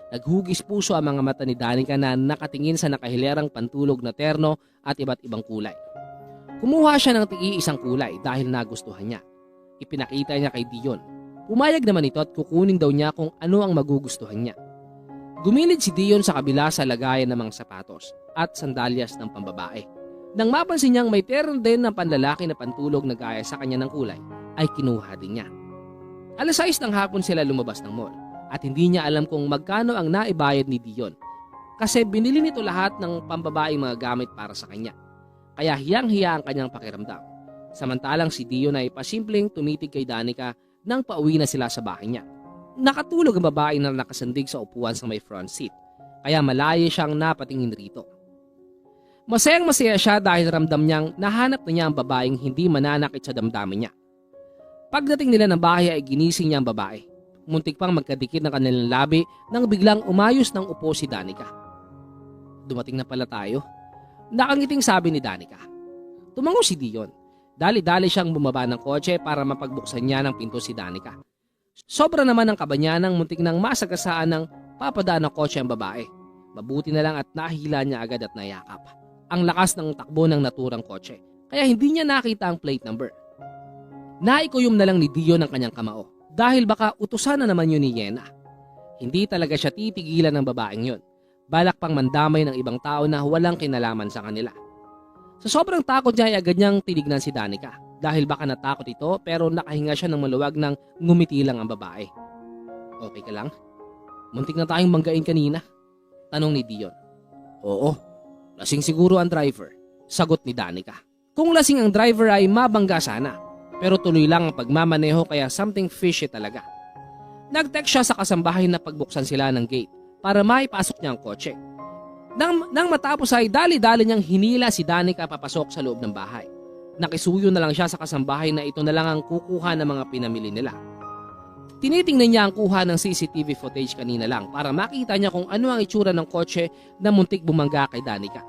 Naghugis puso ang mga mata ni Danica na nakatingin sa nakahilerang pantulog na terno at iba't ibang kulay. Kumuha siya ng tig-iisang kulay dahil nagustuhan niya. Ipinakita niya kay Dion. Pumayag naman ito at kukunin daw niya kung ano ang magugustuhan niya. Gumilid si Dion sa kabila sa lagayan ng mga sapatos at sandalyas ng pambabae. Nang mapansin niyang may terno din ng panlalaki na pantulog na gaya sa kanya ng kulay, ay kinuha din niya. Alas 6 ng hapon sila lumabas ng mall at hindi niya alam kung magkano ang naibayad ni Dion kasi binili nito lahat ng pambabaeng mga gamit para sa kanya. Kaya hiyang-hiya ang kanyang pakiramdam. Samantalang si Dion ay pasimpleng tumitig kay Danica nang pauwi na sila sa bahay niya. Nakatulog ang babae na nakasandig sa upuan sa may front seat, kaya malayo siyang napatingin rito. Masayang-masaya siya dahil ramdam niyang nahanap na niya ang babaeng hindi mananakit sa damdamin niya. Pagdating nila ng bahay ay ginising niya ang babae. Muntik pang magkadikit ng kanilang labi nang biglang umayos ng upo si Danica. Dumating na pala tayo. Nakangiting sabi ni Danica. Tumango si Dion. Dali-dali siyang bumaba ng kotse para mapagbuksan niya ng pinto si Danica. Sobra naman ang kaba niya nang muntik nang masagasaan ng papadaan ng kotse ang babae. Mabuti na lang at nahila niya agad at nayakap. Ang lakas ng takbo ng naturang kotse, kaya hindi niya nakita ang plate number. Naikuyom na lang ni Dion ang kanyang kamao dahil baka utusan na naman yun ni Yena. Hindi talaga siya titigilan ng babaeng yun. Balak pang mandamay ng ibang tao na walang kinalaman sa kanila. Sa sobrang takot niya ay agad niyang tinignan si Danica dahil baka natakot ito pero nakahinga siya ng maluwag nang ngumiti lang ang babae. Okay ka lang? Muntik na tayong manggain kanina. Tanong ni Dion. Oo, lasing siguro ang driver. Sagot ni Danica. Kung lasing ang driver ay mabangga sana. Pero tuloy lang ang pagmamaneho kaya something fishy talaga. Nag-text siya sa kasambahay na pagbuksan sila ng gate para maipasok niya ang kotse. Nang matapos ay dali-dali niyang hinila si Danica papasok sa loob ng bahay. Nakisuyo na lang siya sa kasambahay na ito na lang ang kukuha ng mga pinamili nila. Tinitingnan niya ang kuha ng CCTV footage kanina lang para makita niya kung ano ang itsura ng kotse na muntik bumangga kay Danica.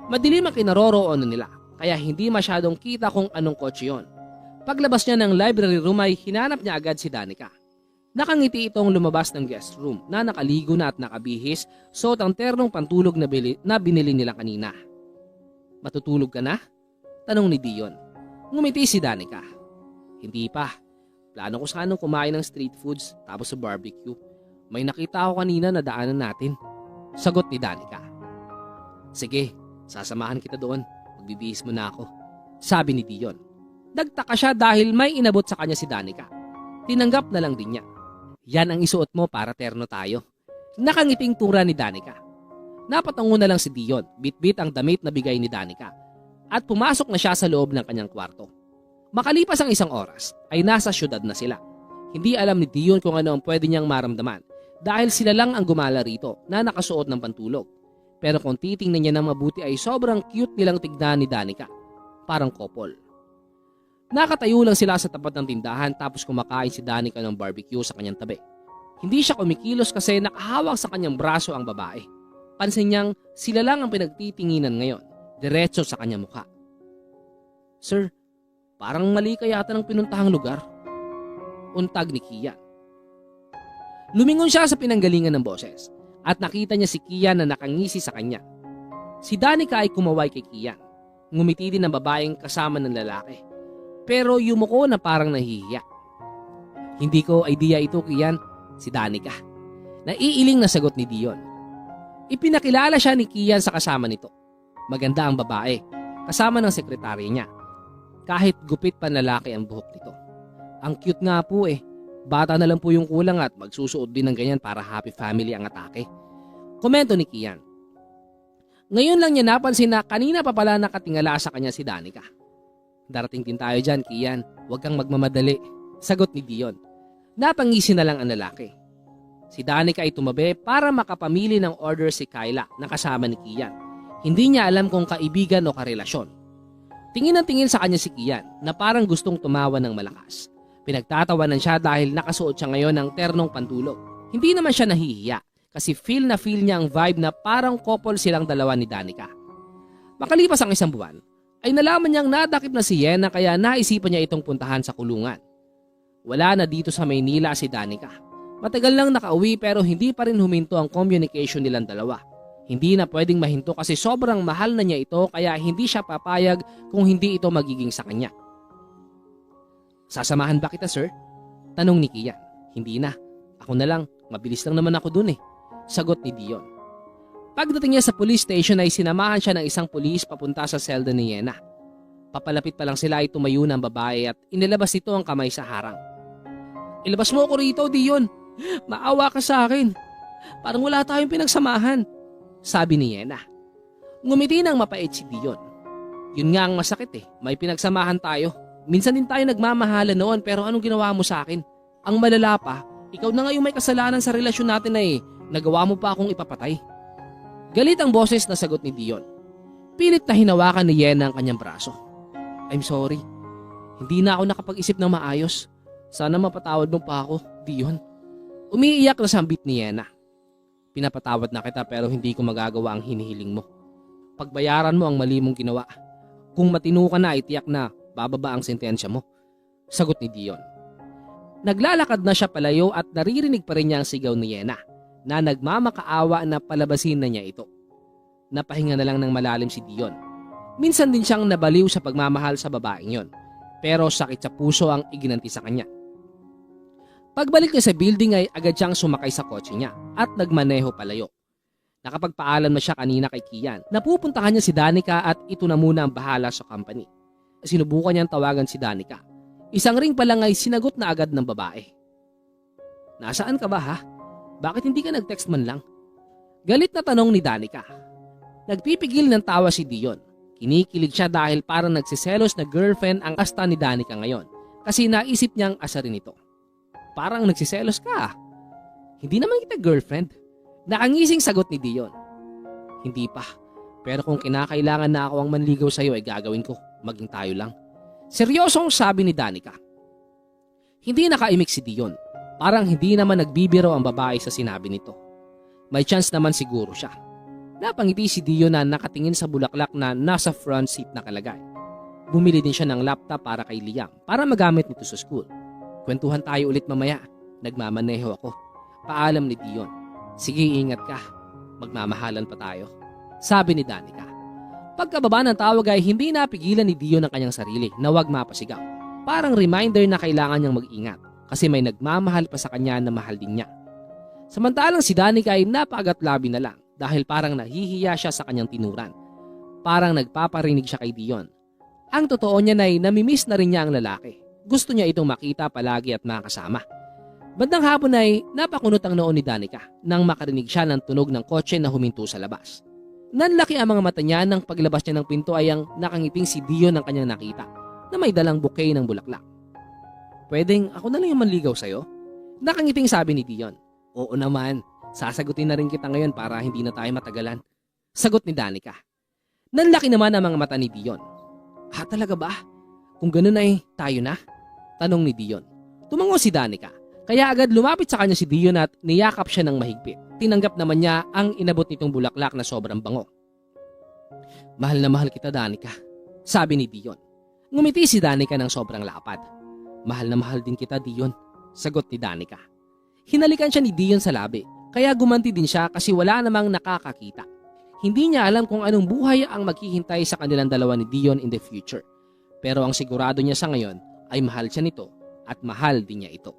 Madilim ang kinaroroonan nila kaya hindi masyadong kita kung anong kotse yon. Paglabas niya ng library room ay hinanap niya agad si Danica. Nakangiti itong lumabas ng guest room na nakaligo na at nakabihis, suot ang ternong pantulog na binili nila kanina. "Matutulog ka na?" tanong ni Dion. Ngumiti si Danica. "Hindi pa. Plano ko sanang kumain ng street foods tapos sa barbecue. May nakita ako kanina na daanan natin." Sagot ni Danica. "Sige, sasamahan kita doon. Magbibihis mo na ako," sabi ni Dion. Nagtaka siya dahil may inabot sa kanya si Danica. Tinanggap na lang din niya. "Yan ang isuot mo para terno tayo." Nakangiting tura ni Danica. Napatungo na lang si Dion, bit-bit ang damit na bigay ni Danica. At pumasok na siya sa loob ng kanyang kwarto. Makalipas ang isang oras, ay nasa syudad na sila. Hindi alam ni Dion kung ano ang pwede niyang maramdaman dahil sila lang ang gumala rito na nakasuot ng pantulog. Pero kung titingnan niya ng mabuti ay sobrang cute nilang tignan ni Danica. Parang couple. Nakatayo lang sila sa tapat ng tindahan tapos kumakain si Danica ng barbecue sa kanyang tabi. Hindi siya kumikilos kasi nakahawak sa kanyang braso ang babae. Pansin niyang sila lang ang pinagtitinginan ngayon, diretso sa kanyang mukha. "Sir, parang mali ka yata ng pinuntahang lugar," untag ni Kian. Lumingon siya sa pinanggalingan ng boses at nakita niya si Kian na nakangisi sa kanya. Si Danica ay kumaway kay Kian. Ngumiti din ang babaeng kasama ng lalaki. Pero yumuko na parang nahihiya. "Hindi ko idea ito, Kian. Si Danica." Naiiling na sagot ni Dion. Ipinakilala siya ni Kian sa kasama nito. Maganda ang babae, kasama ng sekretarya niya. Kahit gupit pa lalaki ang buhok nito. "Ang cute nga po eh. Bata na lang po yung kulang at magsusuot din ng ganyan para happy family ang atake." Komento ni Kian. Ngayon lang niya napansin na kanina pa pala nakatingala sa kanya si Danica. "Darating din tayo dyan, Kian. Huwag kang magmamadali," sagot ni Dion. Napangisi na lang ang lalaki. Si Danica ay tumabi para makapamili ng order si Kyla na kasama ni Kian. Hindi niya alam kung kaibigan o karelasyon. Tingin ng tingin sa kanya si Kian na parang gustong tumawa ng malakas. Pinagtatawanan siya dahil nakasuot siya ngayon ng ternong pantulog. Hindi naman siya nahihiya kasi feel niya ang vibe na parang couple silang dalawa ni Danica. Makalipas ang isang buwan, ay nalaman niyang nadakip na si Yena kaya naisipan niya itong puntahan sa kulungan. Wala na dito sa Maynila si Danica. Matagal lang nakauwi pero hindi pa rin huminto ang communication nilang dalawa. Hindi na pwedeng mahinto kasi sobrang mahal na niya ito kaya hindi siya papayag kung hindi ito magiging sa kanya. "Sasamahan ba kita, sir?" tanong ni Kian. "Hindi na. Ako na lang. Mabilis lang naman ako dun eh," sagot ni Dion. Pagdating niya sa police station ay sinamahan siya ng isang pulis papunta sa selda ni Yena. Papalapit pa lang sila ay tumayo ng babae at inilabas nito ang kamay sa harang. "Ilabas mo ako rito, Dion. Maawa ka sa akin. Parang wala tayong pinagsamahan," sabi ni Yena. Ngumiti ng mapait si Dion. "Yun nga ang masakit eh. May pinagsamahan tayo. Minsan din tayo nagmamahalan noon pero anong ginawa mo sa akin? Ang malala pa, ikaw na ngayon may kasalanan sa relasyon natin na nagawa mo pa akong ipapatay." Galit ang boses na sagot ni Dion. Pilit na hinawakan ni Yena ang kanyang braso. "I'm sorry. Hindi na ako nakapag-isip ng maayos. Sana mapatawad mo pa ako, Dion." Umiiyak na sambit ni Yena. "Pinapatawad na kita pero hindi ko magagawa ang hinihiling mo. Pagbayaran mo ang mali mong ginawa. Kung matino ka na, itiyak na bababa ang sentensya mo," sagot ni Dion. Naglalakad na siya palayo at naririnig pa rin niya ang sigaw ni Yena na nagmamakaawa na palabasin na niya ito. Napahinga na lang ng malalim si Dion. Minsan din siyang nabaliw sa pagmamahal sa babaeng yon, pero sakit sa puso ang iginanti sa kanya. Pagbalik niya sa building ay agad siyang sumakay sa kotse niya at nagmaneho palayo. Nakapagpaalam na siya kanina kay Kian na pupuntahan niya si Danica at ito na muna ang bahala sa company. Sinubukan niyang tawagan si Danica. Isang ring pa lang ay sinagot na agad ng babae. "Nasaan ka ba ha? Bakit hindi ka nag-text man lang?" Galit na tanong ni Danica. Nagpipigil ng tawa si Dion. Kinikilig siya dahil parang nagsiselos na girlfriend ang kasta ni Danica ngayon kasi naisip niyang asarin ito. "Parang nagsiselos ka. Hindi naman kita girlfriend." Nakangising sagot ni Dion. "Hindi pa. Pero kung kinakailangan na ako ang manligaw sa'yo ay gagawin ko," maging tayo lang. Seryosong sabi ni Danica. Hindi nakaimik si Dion. Parang hindi naman nagbibiro ang babae sa sinabi nito. May chance naman siguro siya. Napangiti si Dion na nakatingin sa bulaklak na nasa front seat nakalagay. Bumili din siya ng laptop para kay Liam para magamit nito sa school. Kwentuhan tayo ulit mamaya. Nagmamaneho ako. Paalam ni Dion. Sige, ingat ka. Magmamahalan pa tayo. Sabi ni Danica. Pagkababa ng tawag ay hindi napigilan ni Dion ang kanyang sarili na huwag mapasigaw. Parang reminder na kailangan niyang mag-ingat kasi may nagmamahal pa sa kanya na mahal din niya. Samantalang si Danica ay napaagat-labi na lang dahil parang nahihiya siya sa kanyang tinuran. Parang nagpaparinig siya kay Dion. Ang totoo niya na ay namimiss na rin niya ang lalaki. Gusto niya itong makita palagi at makasama. Bandang hapon ay napakunot ang noon ni Danica nang makarinig siya ng tunog ng kotse na huminto sa labas. Nanlaki ang mga mata niya nang paglabas niya ng pinto ay ang nakangiping si Dion ang kanyang nakita na may dalang bouquet ng bulaklak. Pwedeng ako na lang yung manligaw sa'yo? Nakangiping sabi ni Dion. Oo naman, sasagutin na rin kita ngayon para hindi na tayo matagalan. Sagot ni Danica. Nanlaki naman ang mga mata ni Dion. Talaga ba? Kung ganun ay tayo na? Tanong ni Dion. Tumango si Danica. Kaya agad lumapit sa kanya si Dion at niyakap siya ng mahigpit. Tinanggap naman niya ang inabot nitong bulaklak na sobrang bango. Mahal na mahal kita, Danica. Sabi ni Dion. Ngumiti si Danica ng sobrang lapad. Mahal na mahal din kita, Dion. Sagot ni Danica. Hinalikan siya ni Dion sa labi. Kaya gumanti din siya kasi wala namang nakakakita. Hindi niya alam kung anong buhay ang maghihintay sa kanilang dalawa ni Dion in the future. Pero ang sigurado niya sa ngayon ay mahal siya nito at mahal din niya ito.